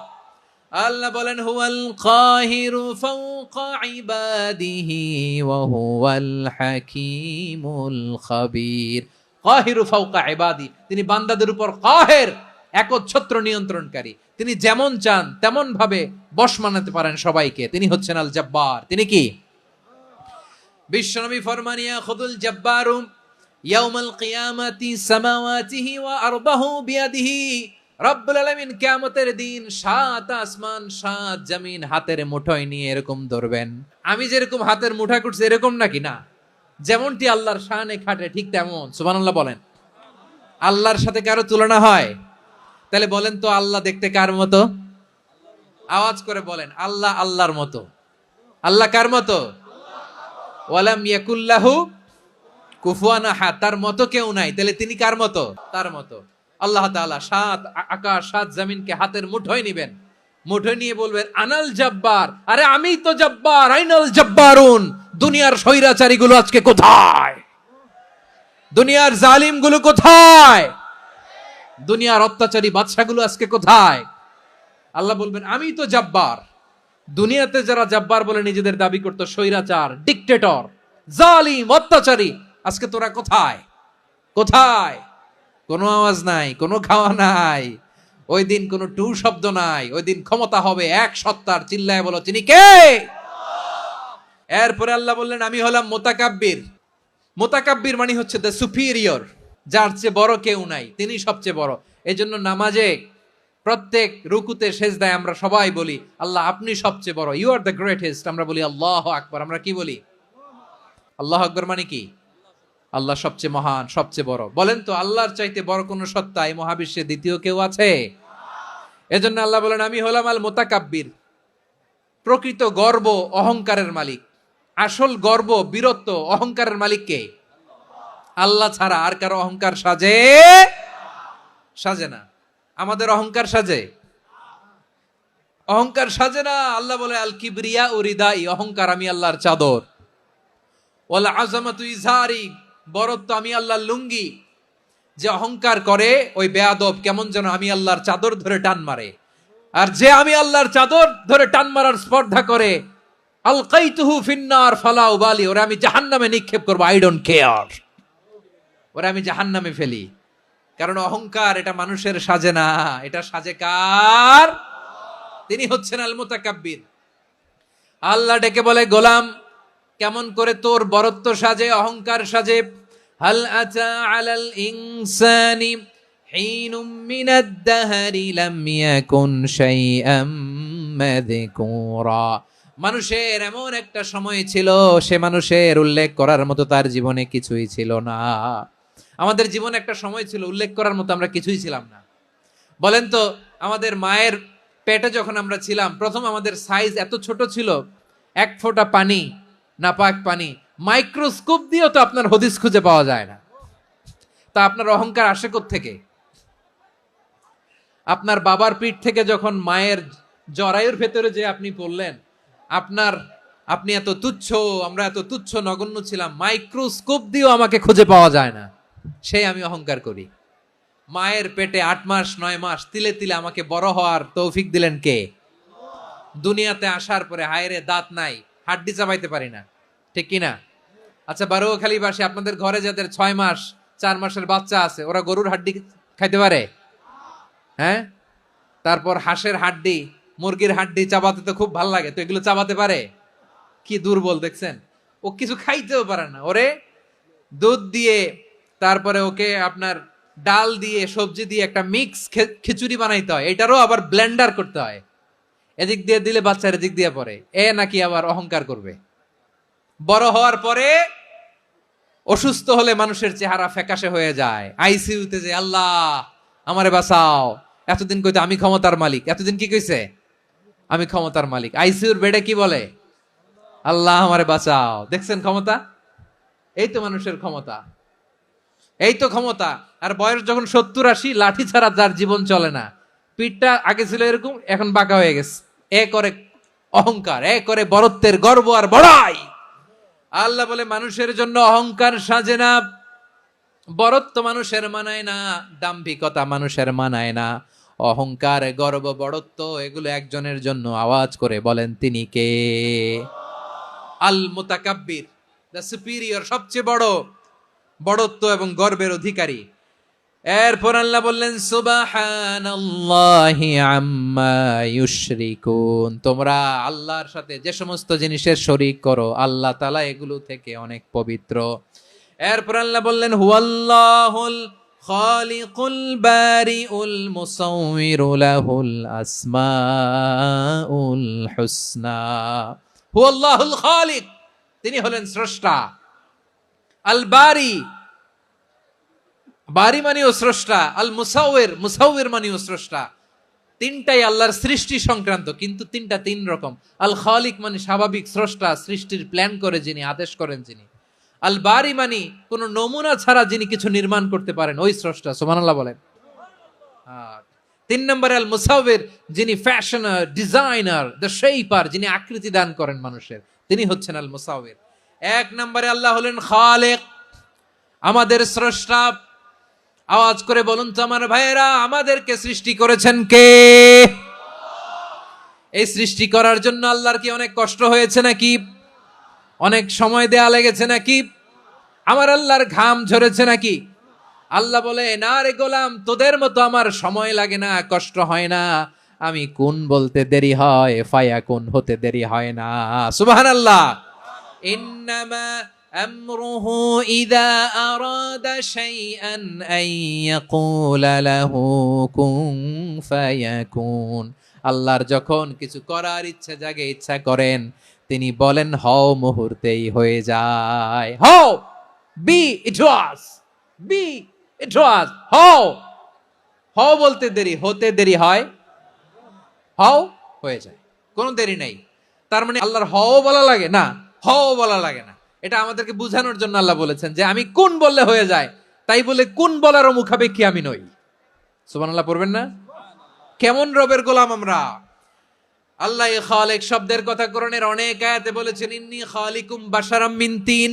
আল্লাহ বলেন হুয়াল কাহিরু ফাওকা ইবাদিহি ওয়া হুয়াল হাকীমুল খাবীর। কাহিরু ফাওকা ইবাদি, তিনি বান্দাদের উপর কাহের, একচ্ছত্র নিয়ন্ত্রণকারী। তিনি যেমন চান তেমন ভাবে বশ মানাতে পারেন সবাইকে। তিনি হচ্ছেন আল জব্বার। তিনি কি? বিশ্বনবী ফরমানিয়া খুদুল জব্বারু ইয়াউমাল কিয়ামাতি সামাওয়াতিহি ওয়া আরদাহু বিয়াদিহি। রব্বুল আলামিন কিয়ামতের দিন 7 আসমান 7 জমিন হাতের মুঠোয় নিয়ে এরকম ধরবেন। আমি যেরকম হাতের মুঠা করছি এরকম নাকি? না, যেমনটি আল্লাহর শানে খাটে ঠিক তেমন। সুবহানাল্লাহ বলেন। আল্লাহর সাথে কারো তুলনা হয়? তাহলে বলেন তো আল্লাহ দেখতে কার মতো? আওয়াজ করে বলেন আল্লাহ আল্লাহর মতো। আল্লাহ কার মতো? ওয়ালাম ইয়াকুল্লাহু কুফুয়ান আহাদ, তার মতো কেউ নাই। তাহলে তিনি কার মতো? তার মতো। আল্লাহ তাআলা 7 আকাশ 7 জমিনকে হাতের মুঠোয় নিবেন, মুঠোয় নিয়ে বলবেন আনাল জব্বার। আরে আমি তো জব্বার, আইনাল জব্বারুন। দুনিয়ার স্বৈরাচারী গুলো আজকে কোথায়? দুনিয়ার জালিম গুলো কোথায়? দুনিয়ার অত্যাচারী বাদশাগুলো আজকে কোথায়? আল্লাহ বলবেন আমি তো জব্বার। দুনিয়াতে যারা জব্বার বলে নিজেদের দাবি করতো, স্বৈরাচার, ডিক্টেটর, জালিম, অত্যাচারী, আজকে তোরা কোথায়? কোথায়? কোনো আওয়াজ নাই, কোনো খাওয়া নাই, ওই দিন কোনো টু শব্দ নাই। ওই দিন ক্ষমতা হবে এক সত্তার। চিল্লায় বলো তিনি কে? এরপরে আল্লাহ বললেন আমি হলাম মুতাকাব্বির। মুতাকাব্বির মানে হচ্ছে দ্য সুপিরিয়র, যার চেয়ে বড় কেউ নাই, তিনি সবচেয়ে বড়। এজন্য নামাজে প্রত্যেক রুকুতে সেজদায় আমরা সবাই বলি আল্লাহ আপনি সবচেয়ে বড়, ইউ আর দ্য গ্রেটেস্ট। আমরা বলি আল্লাহু আকবার। আমরা কি বলি? আল্লাহু আকবার মানে কি? আল্লাহ সবচেয়ে মহান, সবচেয়ে বড়। বলেন তো আল্লাহর চাইতে বড় কোন সত্তা এই মহাবিশ্বে দ্বিতীয় কেউ আছে? এজন্য আল্লাহ বলেন আমি হলাম আল মুতাকাব্বির। প্রকৃত গর্ব অহংকারের মালিক। আসল গর্ব, বীরত্ব, অহংকারের মালিক কে? আল্লাহ ছাড়া আর কারো অহংকার সাজে? সাজে না। আমাদের অহংকার সাজে? অহংকার সাজে না। আল্লাহ বলে আল কিবরিয়া উরিদাই, অহংকার আমি আল্লাহর চাদর। ওয়াল আযামাতু ইজারি, বরত্ব আমি আল্লাহর লুঙ্গি। যে অহংকার করে ওই বেয়াদব কেমন যেন আমি আল্লাহর চাদর ধরে টান মারে। আর যে আমি আল্লাহর চাদর ধরে টান মারার স্পর্ধা করে, আলকাইতুহু ফিন্নার ফালা উবালি, ওরা আমি জাহান্নামে নিক্ষেপ করবো, আই ডোন্ট কেয়ার, ওরা আমি জাহান্নামে ফেলি। কারণ অহংকার এটা মানুষের সাজে না, এটা সাজে কার? তিনি হচ্ছেন আল মুতাকাব্বির। আল্লাহ ডেকে বলে, গোলাম কেমন করে তোর বরত্ব সাজে, অহংকার সাজে? হাল আতা আলাল ইনসানি হিনুম মিনাদ দাহরি লাম ইয়াকুন শাইআম মাযকুরা। মানুষের এমন একটা সময় ছিল, সে মানুষের উল্লেখ করার মতো তার জীবনে কিছুই ছিল না। আমাদের জীবনে একটা সময় ছিল উল্লেখ করার মতো আমরা কিছুই ছিলাম না। বলেন তো, আমাদের মায়ের পেটে যখন আমরা ছিলাম, প্রথম আমাদের সাইজ এত ছোট ছিল, এক ফোঁটা পানি, নাপাক পানি, মাইক্রোস্কোপ দিয়েও তো আপনার হদিস খুঁজে পাওয়া যায় না। তা আপনার অহংকার আসে কোত্থেকে? আপনার বাবার পিঠ থেকে যখন মায়ের জরায়ুর ভেতরে যে আপনি পড়লেন, আপনি এত তুচ্ছ, আমরা এত তুচ্ছ নগণ্য ছিলাম, মাইক্রোস্কোপ দিয়েও আমাকে খুঁজে পাওয়া যায় না, সেই আমি অহংকার করি। মায়ের পেটে 8 মাস 9 মাস তিলে তিলে আমাকে বড় হওয়ার তৌফিক দিলেন কে? দুনিয়াতে আসার পরে হায়রে দাঁত নাই, হাড্ডি চাবাইতে পারি না, ঠিক কিনা? আচ্ছা, বারোখালীবাসী, আপনাদের ঘরে যাদের 6 মাস 4 মাসের বাচ্চা আছে, ওরা গরুর হাড্ডি খাইতে পারে? হ্যাঁ। তারপর হাঁসের হাড্ডি, মুরগির হাড্ডি চাবাতে তো খুব ভালো লাগে, তো এগুলো চাবাতে পারে? কি দুর্বল দেখছেন, ও কিছু খাইতেও পারে না। ওরে দুধ দিয়ে, তারপরে ওকে আপনার ডাল দিয়ে, সবজি দিয়ে একটা মিক্স খিচুড়ি বানাইতে হয়, এটারও আবার ব্লেন্ডার করতে হয়। এদিক দিয়ে দিলে বাচ্চার এদিক দিয়ে পড়ে, এ নাকি আবার অহংকার করবে। বড় হওয়ার পরে অসুস্থ হলে মানুষের চেহারা ফ্যাকাশে হয়ে যায়, আইসিইউতে যে আল্লাহ আমারে বাঁচাও, এতদিন কইতে আমি ক্ষমতার মালিক, এতদিন কি কইছে? আমি ক্ষমতার মালিক। আইসিইউর বেডে কি বলে? আল্লাহ আমারে বাঁচাও। দেখছেন ক্ষমতা? এই তো মানুষের ক্ষমতা, এই তো ক্ষমতা। আর বয়স যখন 70-80, লাঠি ছাড়া যার জীবন চলে না। পিঠটা আগে ছিল এরকম, এখন বাঁকা হয়ে গেছে। এ করে অহংকার, এ করে বরত্বের গর্ব আর বড়াই। আল্লাহ বলে, মানুষের জন্য অহংকার সাজে না, বরত্ব মানুষের মানায় না, দাম্ভিকতা মানুষের মানায় না, অহংকার, গর্ব, বড়ত্ব এগুলো একজনের জন্য। আওয়াজ করে বলেন, তিনি কে? আল মুতাকাব্বির, দ্য সুপিরিয়র, সবচেয়ে বড় বড়ত্ব এবং গর্বের অধিকারী। এরপর আল্লাহ বললেন, সুবহানাল্লাহি আম্মা ইউশরিকুন। তোমরা আল্লাহর সাথে যে সমস্ত জিনিসের শরীক করো, আল্লাহ তাআলা এগুলো থেকে অনেক পবিত্র। এরপর আল্লাহ বললেন, হুয়াল্লাহুল খালিকুল বারিউল মুসাউবিরু লাহুল আসমাউল হুসনা। হুয়াল্লাহুল খালিক, তিনি হলেন স্রষ্টা। আল বারি, বারি মানেও স্রষ্টা। আল মুসাউবির, মুসাউবির মানেও স্রষ্টা। তিনটাই আল্লাহর সৃষ্টি সংক্রান্ত, কিন্তু তিনটা তিন রকম। আল খালিক মানে স্বাভাবিক স্রষ্টা, সৃষ্টির প্ল্যান করে যিনি, আদেশ করেন যিনি। আল বারি মানে কোন নমুনা ছাড়া যিনি কিছু নির্মাণ করতে পারেন, ওই স্রষ্টা। সুবহানাল্লাহ বলেন। 3 নম্বরে আল মুসাউবির, যিনি ফ্যাশনার, ডিজাইনার, দ্য শেপার, যিনি আকৃতি দান করেন মানুষের, তিনি হচ্ছেন আল মুসাউবির। 1 নম্বরে আল্লাহ হলেন খালেক, আমাদের স্রষ্টা। আওয়াজ করে বলুন তো আমার ভাইয়েরা, আমাদেরকে সৃষ্টি করেছেন কে? এই সৃষ্টি করার জন্য আল্লাহর কি অনেক কষ্ট হয়েছে নাকি? অনেক সময় দেয়া লেগেছে নাকি? আমার আল্লাহর ঘাম ঝরেছে নাকি? আল্লাহ বলে, না রে গোলাম, তোদের মতো আমার সময় লাগে না, কষ্ট হয় না। আমি কোন বলতে দেরি হয়, ফায়াকুন হতে দেরি হয় না। সুবহানাল্লাহ। ইন্নামা আমরুহু ইযা আরাদা শাইআন আন ইয়াকুলা লাহু কুন ফায়াকুন। আল্লাহর যখন কিছু করার ইচ্ছা জাগে, ইচ্ছা করেন, তিনি বলেন হও, মুহূর্তেই হয়ে যায়। হও, বি ইট ওয়াজ, বি ইট ওয়াজ। হও, হও বলতে দেরি, হতে দেরি হয়, হও হয়ে যায়, কোনো দেরি নাই। তার মানে আল্লাহর হও বলা লাগে না, হও বলা লাগে না। এটা আমাদেরকে বুঝানোর জন্য আল্লাহ বলেছেন যে আমি কোন বললে হয়ে যায়, তাই বলে কোন বলারও মুখাপেক্ষী আমি নই। সুবহানাল্লাহ পড়বেন না? কেমন রবের গোলাম আমরা। আল্লাহ খালিক শব্দের কথা কোরআনের অনেক আয়াতে বলেছেন, ইন্নী খালিকুম বাশারাম মিন তিন।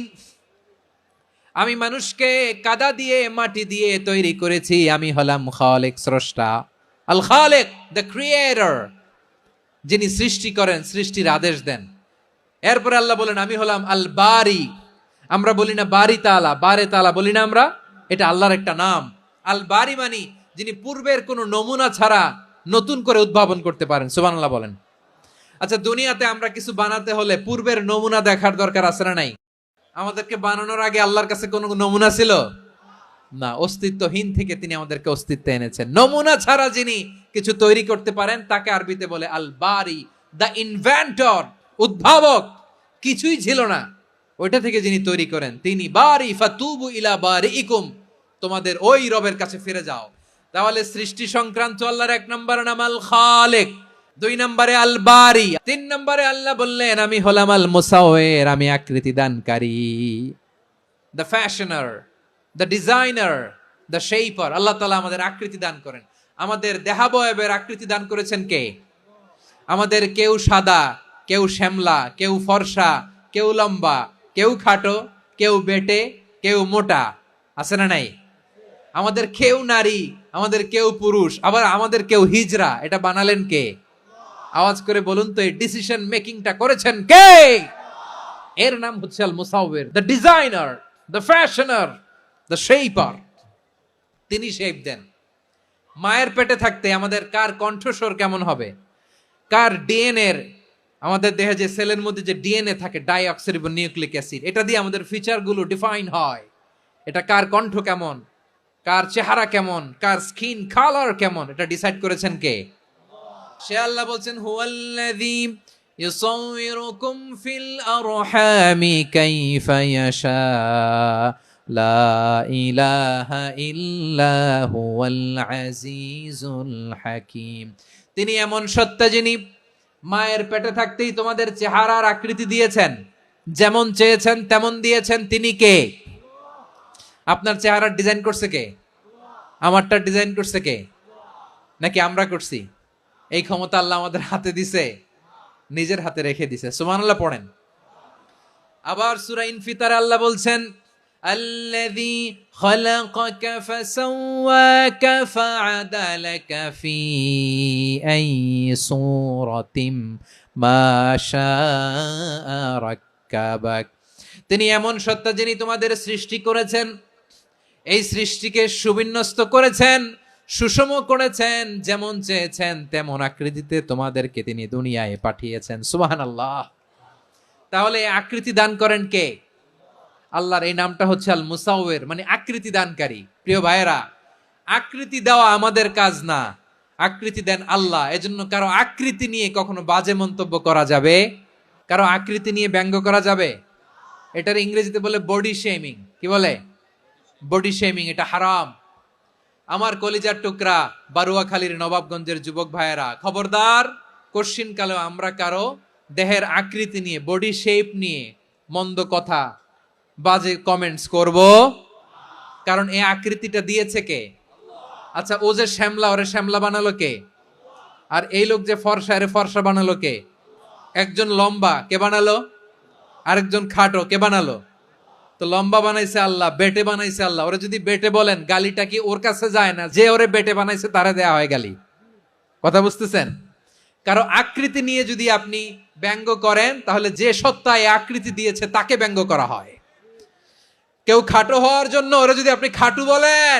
আমি মানুষকে কাদা দিয়ে, মাটি দিয়ে তৈরি করেছি, আমি হলাম খালিক, স্রষ্টা। আল খালিক, দ্য ক্রিয়েটর, যিনি সৃষ্টি করেন, সৃষ্টির আদেশ দেন। এরপরে আল্লাহ বলেন আমি হলাম আল বারি। আমরা বলি না বারি তালা, বারে তালা বলি না আমরা, এটা আল্লাহর একটা নাম। আল বারি মানি যিনি পূর্বের কোনো নমুনা ছাড়া নতুন করে উদ্ভাবন করতে পারেন। সুবহানাল্লাহ বলেন। আচ্ছা, দুনিয়াতে আমরা কিছু বানাতে হলে পূর্বের নমুনা দেখার দরকার আছে না নাই? আমাদেরকে বানানোর আগে আল্লাহর কাছে কোনো নমুনা ছিল না? অস্তিত্বহীন থেকে তিনি আমাদেরকে অস্তিত্বে এনেছেন। নমুনা ছাড়া যিনি কিছু তৈরি করতে পারেন তাকে আরবিতে বলে আল বারি, দ্য ইনভেন্টর, উদ্ভাবক। কিছুই ছিল না, ওইটা থেকে যিনি তৈরি করেন তিনি বারি। ফাতুবু ইলা বারিইকুম, তোমাদের ওই রবের কাছে ফিরে যাও। তাহলে সৃষ্টি সংক্রান্ত আল্লাহর এক নম্বর নাম আল খালিক, 2 নম্বরে আল বারি, 3 নম্বরে আল্লাহ বললেন আমি হলাম আল মুসাওয়ির, আমি আকৃতি দানকারী, the fashioner, the designer, the shaper. আল্লাহ তাআলা আমাদের আকৃতি দান করেন। আমাদের দেহাবয়বের আকৃতি দান করেছেন কে? আমাদের কেউ সাদা, কেউ শ্যামলা, কেউ ফর্সা, কেউ লম্বা, কেউ খাটো, কেউ বেটে, কেউ মোটা, আছে না নাই? আমাদের কেউ নারী, আমাদের কেউ পুরুষ, আবার আমাদের কেউ হিজড়া। এটা বানালেন কে? আওয়াজ করে বলুন তো, এই ডিসিশন মেকিংটা করেছেন কে? এর নাম হচ্ছে আল মুসাওয়ির, the designer, the fashioner, the shaper. তিনি শেপ দেন। মায়ের পেটে থাকতে আমাদের কার কণ্ঠস্বর কেমন হবে, কার ডিএনএ, আমাদের দেহে যে সেলের মধ্যে যে ডিএনএ থাকে, ডাইঅক্সিরিবো নিউক্লিক অ্যাসিড, এটা দিয়ে আমাদের ফিচারগুলো ডিফাইন হয়। এটা কার কণ্ঠ কেমন, কার চেহারা কেমন, কার স্কিন কালার কেমন, এটা ডিসাইড করেছেন কে? সে আল্লাহ বলছেন হুয়াল্লাযী ইউসাউয়িরুকুম ফিল আরহামি কাইফা ইয়াশা লা ইলাহা ইল্লা হুয়াল আজিজুল হাকীম। তিনি এমন সত্তা যিনি মায়ের পেটে থাকতেই তোমাদের চেহারার আকৃতি দিয়েছেন, যেমন চেয়েছেন তেমন দিয়েছেন। তিনি কে? আপনার চেহারার ডিজাইন করছে কে? আমারটা ডিজাইন করছে কে? নাকি আমরা করছি? এই ক্ষমতা আল্লাহ আমাদের হাতে দিছে, নিজের হাতে রেখে দিছে। সুবহানাল্লাহ পড়েন। আবার সূরা ইনফিতারে আল্লাহ বলছেন আল্লাযী খালাকাকা ফাসাওয়াকা ফাআদালাকা ফি আইয়ি সূরাতিম মা শাআ রাক্কাবাক। তিনি এমন সত্তা যিনি তোমাদের সৃষ্টি করেছেন, এই সৃষ্টিকে সুবিন্যস্ত করেছেন, সুষম করেছেন, যেমন চেয়েছেন তেমন আকৃতিতে তোমাদেরকে তিনি দুনিয়ায় পাঠিয়েছেন। সুবহানাল্লাহ। তাহলে আকৃতি দান করেন কে? আল্লাহর এই নামটা হচ্ছে আল মুসাওয়ির, মানে আকৃতি দানকারী। প্রিয় ভাইয়েরা, আকৃতি দেওয়া আমাদের কাজ না, আকৃতি দেন আল্লাহ। এজন্য কারো আকৃতি নিয়ে কখনো বাজে মন্তব্য করা যাবে, কারো আকৃতি নিয়ে ব্যঙ্গ করা যাবে। এটার ইংরেজিতে বলে বডি শেমিং। কি বলে? Body shaming. এটা হারাম। আমার কলিজার টুকরা বারুয়াখালীর নবাবগঞ্জের যুবক ভাইয়েরা, খবরদার, কোশ্চিন কালেও আমরা কারো দেহের আকৃতি নিয়ে, বডি শেপ নিয়ে মন্দ কথা, বাজে কমেন্টস করব। কারণ এই আকৃতিটা দিয়েছে কে? আচ্ছা, ও যে শ্যামলা, ওরে শ্যামলা বানালো কে? আর এই লোক যে ফর্সা, এরে ফর্সা বানালো কে? একজন লম্বা, কে বানালো? আরেকজন খাটো, কে বানালো? তো লম্বা বানাইছে আল্লাহ, বেটে বানাইছে আল্লাহ। ওরে যদি বেটে বলেন, গালিটা কি ওর কাছে যায় না? যে ওরে বেটে বানাইছে তারে দেয়া হয় গালি। কথা বুঝতেছেন? কারো আকৃতি নিয়ে যদি আপনি ব্যঙ্গ করেন, তাহলে যে সত্তা এই আকৃতি দিয়েছে তাকে ব্যঙ্গ করা হয়। কেউ খাটো হওয়ার জন্য ওরে যদি আপনি খাটু বলেন,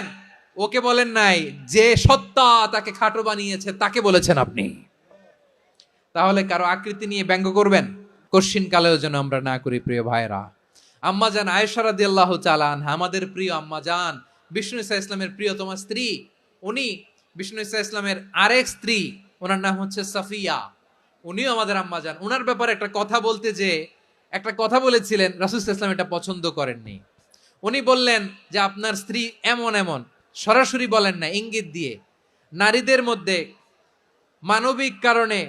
ওকে বলেন নাই, যে সত্তা তাকে খাটো বানিয়েছে তাকে বলেছেন আপনি। তাহলে কারো আকৃতি নিয়ে ব্যঙ্গ করবেন, কোশ্চিন কালেও যেন আমরা না করি। প্রিয় ভাইরা, আম্মা জান আয়েশা রাদিয়াল্লাহু তাআলা আনহা, আমাদের প্রিয় আম্মা জান, বিষ্ণু ইসা ইসলামের প্রিয়তমা স্ত্রী। উনি বিষ্ণু ইসা ইসলামের আরেক স্ত্রী, ওনার নাম হচ্ছে সাফিয়া। উনিও আমাদের আম্মা জান। ওনার ব্যাপারে একটা কথা বলতে যে একটা কথা বলেছিলেন, রাসূল সাল্লাল্লাহু আলাইহি ওয়াসাল্লাম এটা পছন্দ করেননি। উনি বললেন যে আপনার স্ত্রী এমন এমন, সরাসরি বলেন না, ইঙ্গিত দিয়ে। নারীদের মধ্যে মানবিক কারণে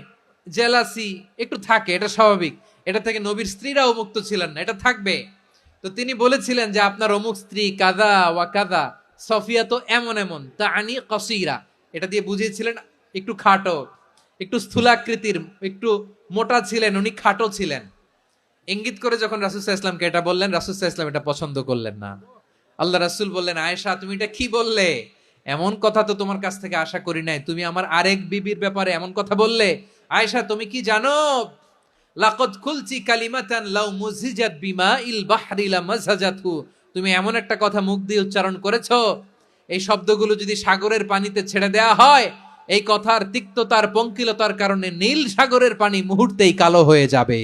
জেলাসি একটু থাকে, এটা স্বাভাবিক। এটা থেকে নবীর স্ত্রীরাও মুক্ত ছিলেন না, এটা থাকবে। তো তিনি বলেছিলেন যে আপনার অমুক স্ত্রী কাদা ওয়া কাদা, সফিয়া তো এমন এমন, তা আনি কসিরা, এটা দিয়ে বুঝিয়েছিলেন একটু খাটো, একটু স্থূলাকৃতির, একটু মোটা ছিলেন, উনি খাটো ছিলেন। ইঙ্গিত করে যখন রাসূল সাল্লাল্লাহু আলাইহি ওয়াসাল্লামকে এটা বললেন, রাসূল সাল্লাল্লাহু আলাইহি ওয়াসাল্লাম এটা পছন্দ করলেন না। আল্লাহ রাসূল বললেন, আয়েশা তুমি এটা কি বললে? এমন কথা তো তোমার কাছ থেকে আশা করি নাই। তুমি আমার আরেক বিবির ব্যাপারে এমন কথা বললে। আয়েশা তুমি কি জানো লাকাদ কুলতি কালিমাতান লাউ মুজিজাত বিমাইল বাহরি লামাযাজাতহু, তুমি এমন একটা কথা মুখ দিয়ে উচ্চারণ করেছো, এই শব্দগুলো যদি সাগরের পানিতে ছেড়ে দেয়া হয়, এই কথার তিক্ততার পঙ্কিলতার কারণে নীল সাগরের পানি মুহূর্তেই কালো হয়ে যাবে।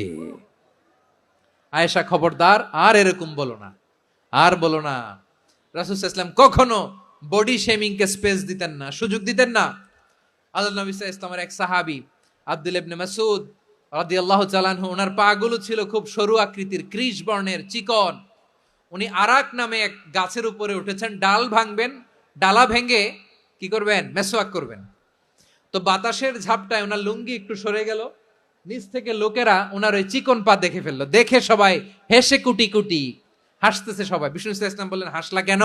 আয়েশা খবরদার, আর এরকম বলো না, আর বলো না। রাসূল সাল্লাল্লাহু আলাইহি ওয়াসাল্লাম কখনো বডি শেমিং কে স্পেস দিতেন না, সুযোগ দিতেন না। আল্লাহ নবী সাল্লাল্লাহু আলাইহি ওয়াসাল্লামের এক সাহাবী আব্দুল্লাহ ইবনে মাসউদ রাদিয়াল্লাহু তাআলা আনহু, ওনার পাগুলো ছিল খুব সরু আকৃতির, কৃষ বর্ণের, চিকন। উনি আরাক নামে এক গাছের উপরে উঠেছেন, ডাল ভাঙবেন, ডালা ভেঙে কি করবেন, মেসওয়াক করবেন। তো বাতাসের ঝাপটায় ওনার লুঙ্গি একটু সরে গেল, নিচ থেকে লোকেরা ওনার ওই চিকন পা দেখে ফেললো, দেখে সবাই হেসে কুটি কুটি হাসতেছে সবাই। বিষ্ণু ইসলাম বললেন, হাসলা কেন?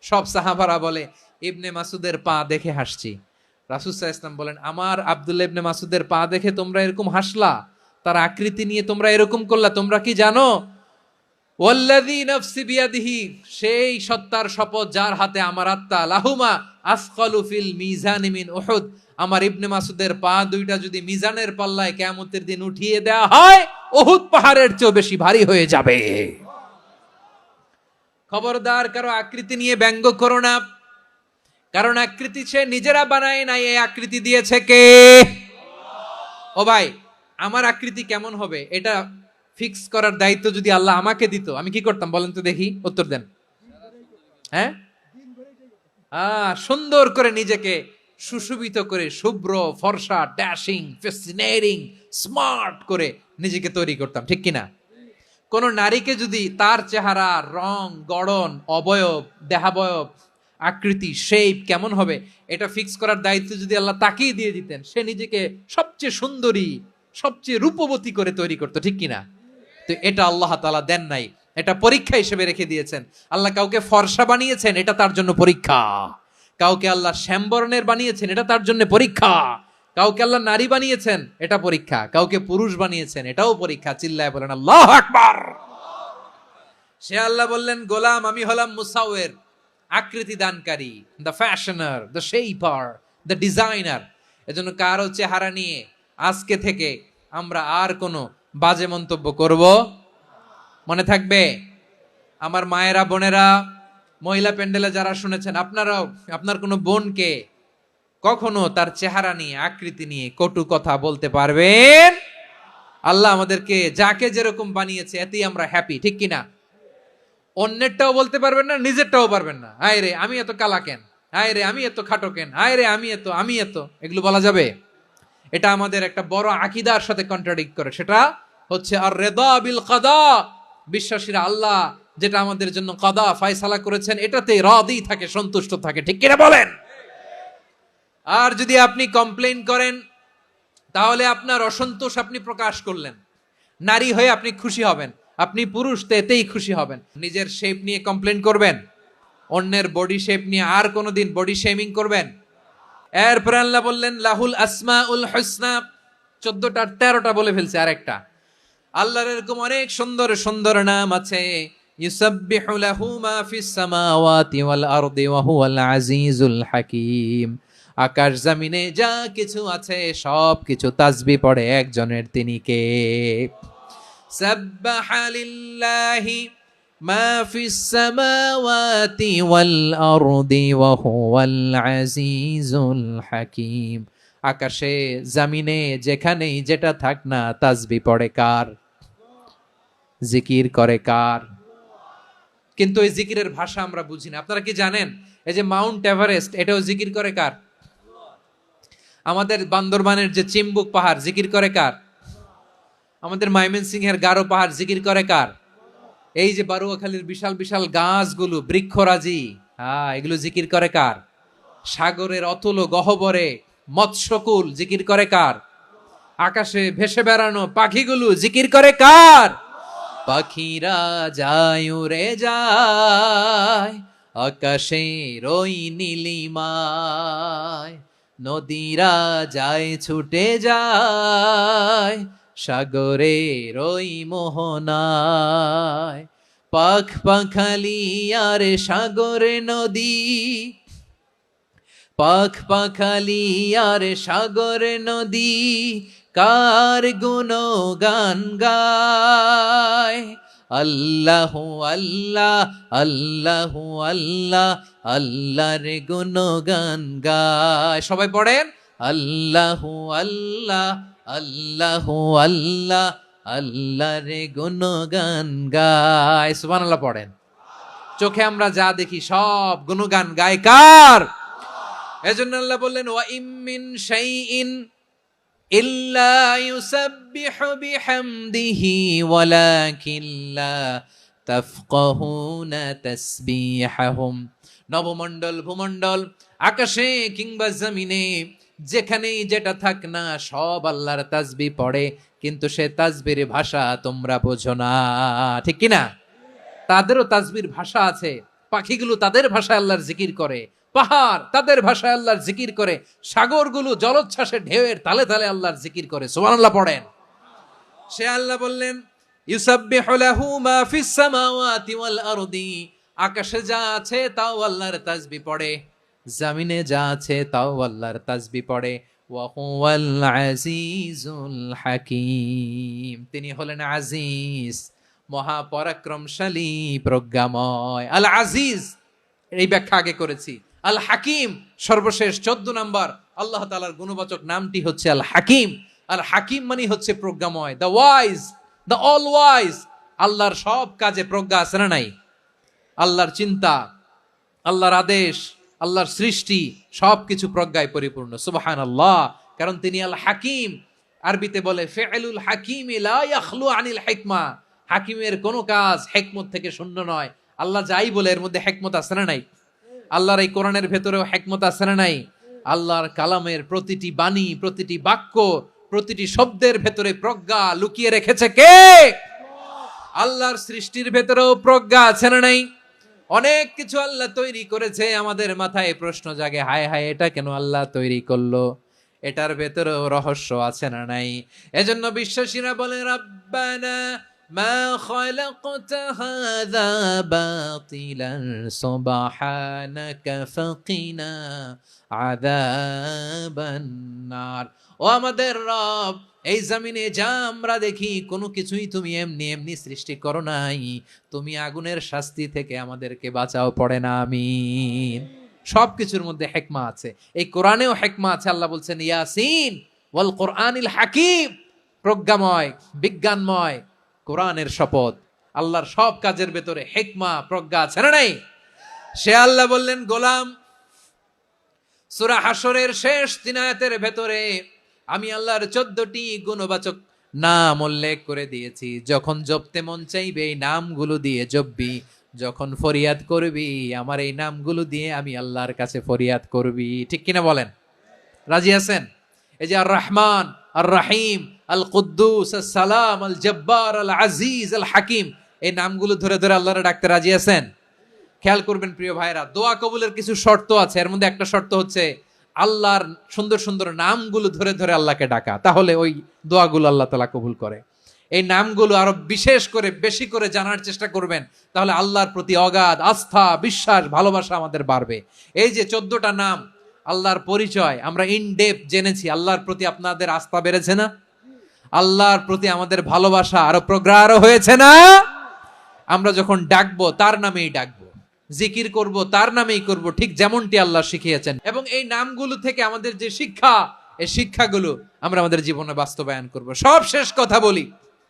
সব সাহাবারা বলে, ইবনে মাসুদের পা দেখে হাসছি। রাসূল সাল্লাল্লাহু আলাইহি ওয়াসাল্লাম বলেন, আমার আব্দুল্লাহ ইবনে মাসুদের পা দেখে তোমরা এরকম হাসলা, তার আকৃতি নিয়ে তোমরা এরকম করলা, তোমরা কি জানো? ওয়াল্লাযী নাফসি বিয়াদিহি, সেই সত্তার শপথ যার হাতে আমার আত্মা, লাহুমা আসকালু ফিল মিজানি মিন উহুদ, আমার ইবনে মাসুদের পা দুইটা যদি মিজানের পাল্লায় কিয়ামতের দিন উঠিয়ে দেয়া হয়, উহুদ পাহাড়ের চেয়ে বেশি ভারী হয়ে যাবে। খবরদার, কারো আকৃতি নিয়ে ব্যঙ্গ করো না, কারণ আকৃতি সে নিজেরা বানায় নাই, এই আকৃতি দিয়েছে কে? ও ভাই, আমার আকৃতি কেমন হবে এটা ফিক্স করার দায়িত্ব যদি আল্লাহ আমাকে দিত, আমি কি করতাম বলেন তো দেখি, উত্তর দেন। হ্যাঁ, সুন্দর করে নিজেকে সুশোভিত করে, শুভ্র ফর্সা, ড্যাশিং, ফ্যাসিনেটিং, স্মার্ট করে নিজেকে তৈরি করতাম, ঠিক কিনা? কোন নারীকে যদি তার চেহারা, রং, গড়ন, অবয়ব, দেহাবয়ব, আকৃতি, শেপ কেমন হবে এটা ফিক্স করার দায়িত্ব যদি আল্লাহ তাকেই দিয়ে দিতেন, সে নিজেকে সবচেয়ে সুন্দরী, সবচেয়ে রূপবতী করে তৈরি করতো, ঠিক কিনা? তো এটা আল্লাহ তাআলা দেন নাই, এটা পরীক্ষা হিসেবে রেখে দিয়েছেন। আল্লাহ কাউকে ফর্সা বানিয়েছেন, এটা তার জন্য পরীক্ষা। কাউকে আল্লাহ শ্যামবর্ণের বানিয়েছেন, এটা তার জন্য পরীক্ষা। কাউকে আল্লাহ নারী বানিয়েছেন, এটা পরীক্ষা। কাউকে পুরুষ বানিয়েছেন, এটাও পরীক্ষা। চিল্লায় বলেন আল্লাহু আকবার। সে আল্লাহ বললেন, গোলাম আমি হলাম মুসাওয়ির, আকৃতি দানকারী, the fashioner, the shaper, the designer. এজন্য কারো চেহারা নিয়ে আজকে থেকে আমরা আর কোনো বাজে মন্তব্য করব, মনে থাকবে? আমার মায়েরা, বোনেরা, মহিলা প্যান্ডেলে যারা শুনেছেন, আপনারাও আপনার কোনো বোনকে কখনো তার চেহারা নিয়ে, আকৃতি নিয়ে কটু কথা বলতে পারবেন? আল্লাহ আমাদেরকে যাকে যেরকম বানিয়েছে এতেই আমরা হ্যাপি, ঠিক কিনা? অন্যেরটাও বলতে পারবেন না, নিজেরটাও পারবেন না। আয় রে আমি এত কালা কেন, আয় রে আমি এত খাটো কেন, আয় রে আমি এত, এগুলো বলা যাবে? এটা আমাদের একটা বড় আকীদার সাথে কন্ট্রাডিক্ট করে। সেটা হচ্ছে আর রিদা বিল কাদা, বিশ্বাসীরা আল্লাহ যেটা আমাদের জন্য কাদা ফয়সালা করেছেন এটাতে রাদি থাকে, সন্তুষ্ট থাকে, ঠিক কিনা বলেন? আর যদি আপনি কমপ্লেইন করেন তাহলে আপনার অসন্তোষ আপনি প্রকাশ করলেন। নারী হয়ে আপনি খুশি হবেন, আপনি পুরুষ তো এতেই খুশি হবেন। নিজের শেপ নিয়ে কমপ্লেইন করবেন, অন্যের বডি শেপ নিয়ে আর কোনোদিন বডি শেমিং করবেন? এরপর আল্লাহ বললেন লাহুল আসমাউল হুসনা, 14টা 13টা বলে ফেলছে, আরেকটা। আল্লাহর এরকম অনেক সুন্দর সুন্দর নাম আছে। ইউসাব্বিহু লাহু মা ফিস সামাওয়াতি ওয়াল আরদি ওয়া হুয়াল আজিজুল হাকীম। আকাশ জমিনে যা কিছু আছে সব কিছু তাসবিহ পড়ে একজনের, তিনি কে? সাব্বাহা লিল্লাহি মা ফিস সামাওয়াতি ওয়াল আরদি ওয়া হুয়াল আজিজুল হাকীম। আকাশে জমিনে যেখানেই যেটা থাক না, তাসবিহ পড়ে কার? জিকির করে কার? কিন্তু এই জিকিরের ভাষা আমরা বুঝি না। আপনারা কি জানেন এই যে মাউন্ট এভারেস্ট, এটাও জিকির করে কার? আমাদের বান্দরবানের যে চিম্বুক পাহাড়, জিকির করে কার? আমাদের ময়মনসিংহের গারো পাহাড়, জিকির করে কার? এই যে বারুয়াখালীর বিশাল বিশাল গাছগুলো, বৃক্ষরাজি, এগুলো জিকির করে কার? সাগরের অতল গহ্বরে মৎস্যকুল, জিকির করে কার? আকাশে ভেসে বেড়ানো পাখিগুলো, জিকির করে কার? পাখিরা যায় উড়ে যায় আকাশের ওই নীলিমায়, নদীরা যায় ছুটে যায় সাগরের ওই মোহনায়। পাখ পাখালি আর সাগরে নদী, পাখ পাখালি আর সাগরে নদী, কার গুণগান গায়। আল্লাহ আল্লাহ আল্লাহ আল্লাহ আল্লাহর গুণগান গায়। সবাই পড়েন আল্লাহ আল্লাহ আল্লাহ আল্লাহ আল্লাহর গুণগান গায়। সুবহানাল্লাহ পড়েন। চোখে আমরা যা দেখি সব গুণগান গায় কার? এজন্য আল্লাহ বললেন ওয়া ইম মিন শাইইন ইল্লা ইউসাব্বিহু বিহামদিহি ওয়ালাকিন লা তাফকাহুনা তাসবিহাহুম। নবমণ্ডল ভূমণ্ডল আকাশে কিংবা জমিনে যেখানেই যেটা থাক না সব আল্লাহর তাসবিহ পড়ে, কিন্তু সে তাসবির ভাষা তোমরা বোঝো না, ঠিক কি না? তাদেরও তাসবির ভাষা আছে। পাখিগুলো তাদের ভাষায় আল্লাহর জিকির করে, পাহাড় তাদের ভাষায় আল্লাহর জিকির করে, সাগরগুলো জলোচ্ছ্বাসে ঢেউয়ের তালে তালে আল্লাহর জিকির করে। সুবহানাল্লাহ পড়েন। সে আল্লাহ বললেন ইউসাব্বিহু লাহু মা ফিস সামাওয়াতি ওয়াল আরদি। আকাশে যা আছে তাও আল্লাহর তাসবিহ পড়ে, জমিনে যা আছে তাও আল্লাহর তাসবিহ পড়ে। ওয়া হুয়াল আজিজুল হাকীম। তিনি হলেন আজিজ, মহাপরাক্রমশালী, প্রজ্ঞাময়। আল আজিজ এই ব্যাখ্যা আগে করেছি। আল হাকিম সর্বশেষ 14 নাম্বার আল্লাহ তাআলার গুণবাচক নামটি হচ্ছে আল হাকিম। আল হাকিম মানে হচ্ছে প্রজ্ঞাময়, the wise, the all wise. আল্লাহর সব কাজে প্রজ্ঞা আছে না নাই? আল্লাহর চিন্তা, আল্লাহর আদেশ, আল্লাহর সৃষ্টি সবকিছু প্রজ্ঞায় পরিপূর্ণ। সুবহানাল্লাহ। কারণ তিনি আল হাকিম। আরবিতে বলে ফিআলুল হাকিম লা ইয়াখলু আনিল হিকমা। হাকিমের কোনো কাজ হিকমত থেকে শূন্য নয়। আল্লাহ যাই বলে এর মধ্যে হিকমত আছে না নাই? আল্লাহর এই কোরআনের ভেতরেও হিকমত আছে না নাই? আল্লাহর কালামের প্রতিটি বাণী, প্রতিটি বাক্য, প্রতিটি শব্দের ভেতরে প্রজ্ঞা লুকিয়ে রেখেছে কে? আল্লাহর সৃষ্টির ভেতরেও প্রজ্ঞা আছে না নাই? অনেক কিছু আল্লাহ তৈরি করেছে, আমাদের মাথায় প্রশ্ন জাগে, হায় হায় এটা কেন আল্লাহ তৈরি করলো? এটার ভেতরেও রহস্য আছে না নাই? এজন্য বিশ্বাসীরা বলে রাব্বানা মা খালাকতা হাযা বাতিলান সুবহানাকা ফাকিনা আযাবান নার। ও আমাদের রব, এই জমিনে যা আমরা দেখি কোনো কিছুই তুমি এমনি এমনি সৃষ্টি করো নাই, তুমি আগুনের শাস্তি থেকে আমাদেরকে বাঁচাও, পড়ে না আমিন। সবকিছুর মধ্যে হিকমা আছে, এই কোরআনেও হিকমা আছে। আল্লাহ বলছেন ইয়াসিন ওয়াল কোরআনিল হাকিম, প্রজ্ঞাময়, বিজ্ঞানময় কোরআনের শপথ। আল্লাহর সব কাজের ভেতরে হিকমা, প্রজ্ঞা আছে না নাই? সে আল্লাহ বললেন গোলাম, সূরা হাশরের শেষ 3 আয়াতের ভেতরে আমি আল্লাহর 14টি গুণবাচক নাম উল্লেখ করে দিয়েছি। যখন জপতে মন চাইবে এই নামগুলো দিয়ে জপবি, যখন ফরিয়াদ করবি আমার এই নামগুলো দিয়ে আমি আল্লাহর কাছে ফরিয়াদ করবি। ঠিক কিনা বলেন? রাজি আছেন? এই যে আর রহমান, আর রাহিম, আল কুদ্দুস, আস সালাম, আল জব্বার, আল আজিজ, আল হাকিম, এই নামগুলো ধরে ধরে আল্লাহরে ডাকতে রাজি আছেন? খেয়াল করবেন প্রিয় ভাইরা, দোয়া কবুলের কিছু শর্ত আছে। এর মধ্যে একটা শর্ত হচ্ছে আল্লাহর সুন্দর সুন্দর নামগুলো ধরে ধরে আল্লাহকে ডাকা, তাহলে ওই দোয়াগুলো আল্লাহ তাআলা কবুল করে। এই নামগুলো আরো বিশেষ করে বেশি করে জানার চেষ্টা করবেন, তাহলে আল্লাহর প্রতি অগাধ আস্থা, বিশ্বাস, ভালোবাসা আমাদের বাড়বে। এই যে 14টা নাম আল্লাহর পরিচয় আমরা ইন ডেপথ জেনেছি, আল্লাহর প্রতি আপনাদের আস্থা বেড়েছে না? আল্লাহর প্রতি আমাদের ভালোবাসা আরো প্রগাঢ় হয়েছে না? আমরা যখন ডাকবো তার নামেই ডাকবো, জিকির করব তার নামেই করব, ঠিক যেমনটি আল্লাহ শিখিয়েছেন। এবং এই নামগুলো থেকে আমাদের যে শিক্ষা, এই শিক্ষাগুলো আমরা আমাদের জীবনে বাস্তবায়ন করব। সব শেষ কথা বলি,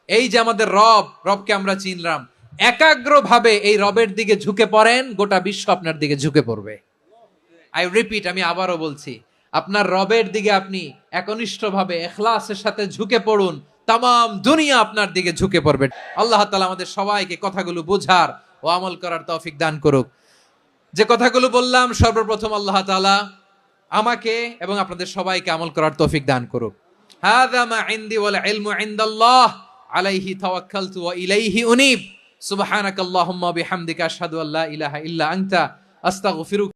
এই যে আমাদের রবকে আমরা চিনলাম, একাগ্রভাবে এই রবের দিকে ঝুঁকে পড়েন, গোটা বিশ্ব আপনার দিকে ঝুঁকে পড়বে। আই রিপিট, আমি আবারও বলছি, আপনার রবের দিকে আপনি একনিষ্ঠভাবে ইখলাসের সাথে ঝুঁকে পড়ুন, তামাম দুনিয়া আপনার দিকে ঝুঁকে পড়বে। আল্লাহ তাআলা আমাদের সবাইকে কথাগুলো বোঝার ও আমল করার তৌফিক দান করুক। যে কথাগুলো বললাম, সর্বপ্রথম আল্লাহ তাআলা আমাকে এবং আপনাদের সবাইকে আমল করার তৌফিক দান করুক। হাযা মা ইনদি ওয়াল ইলমু ইনদাল্লাহ আলাইহি তাওয়াক্কালতু ওয়া ইলাইহি উনীব। সুবহানাকাল্লাহুম্মা বিহামদিকা আশহাদু আল্লা ইলাহা ইল্লা আনতা আস্তাগফিরুকা।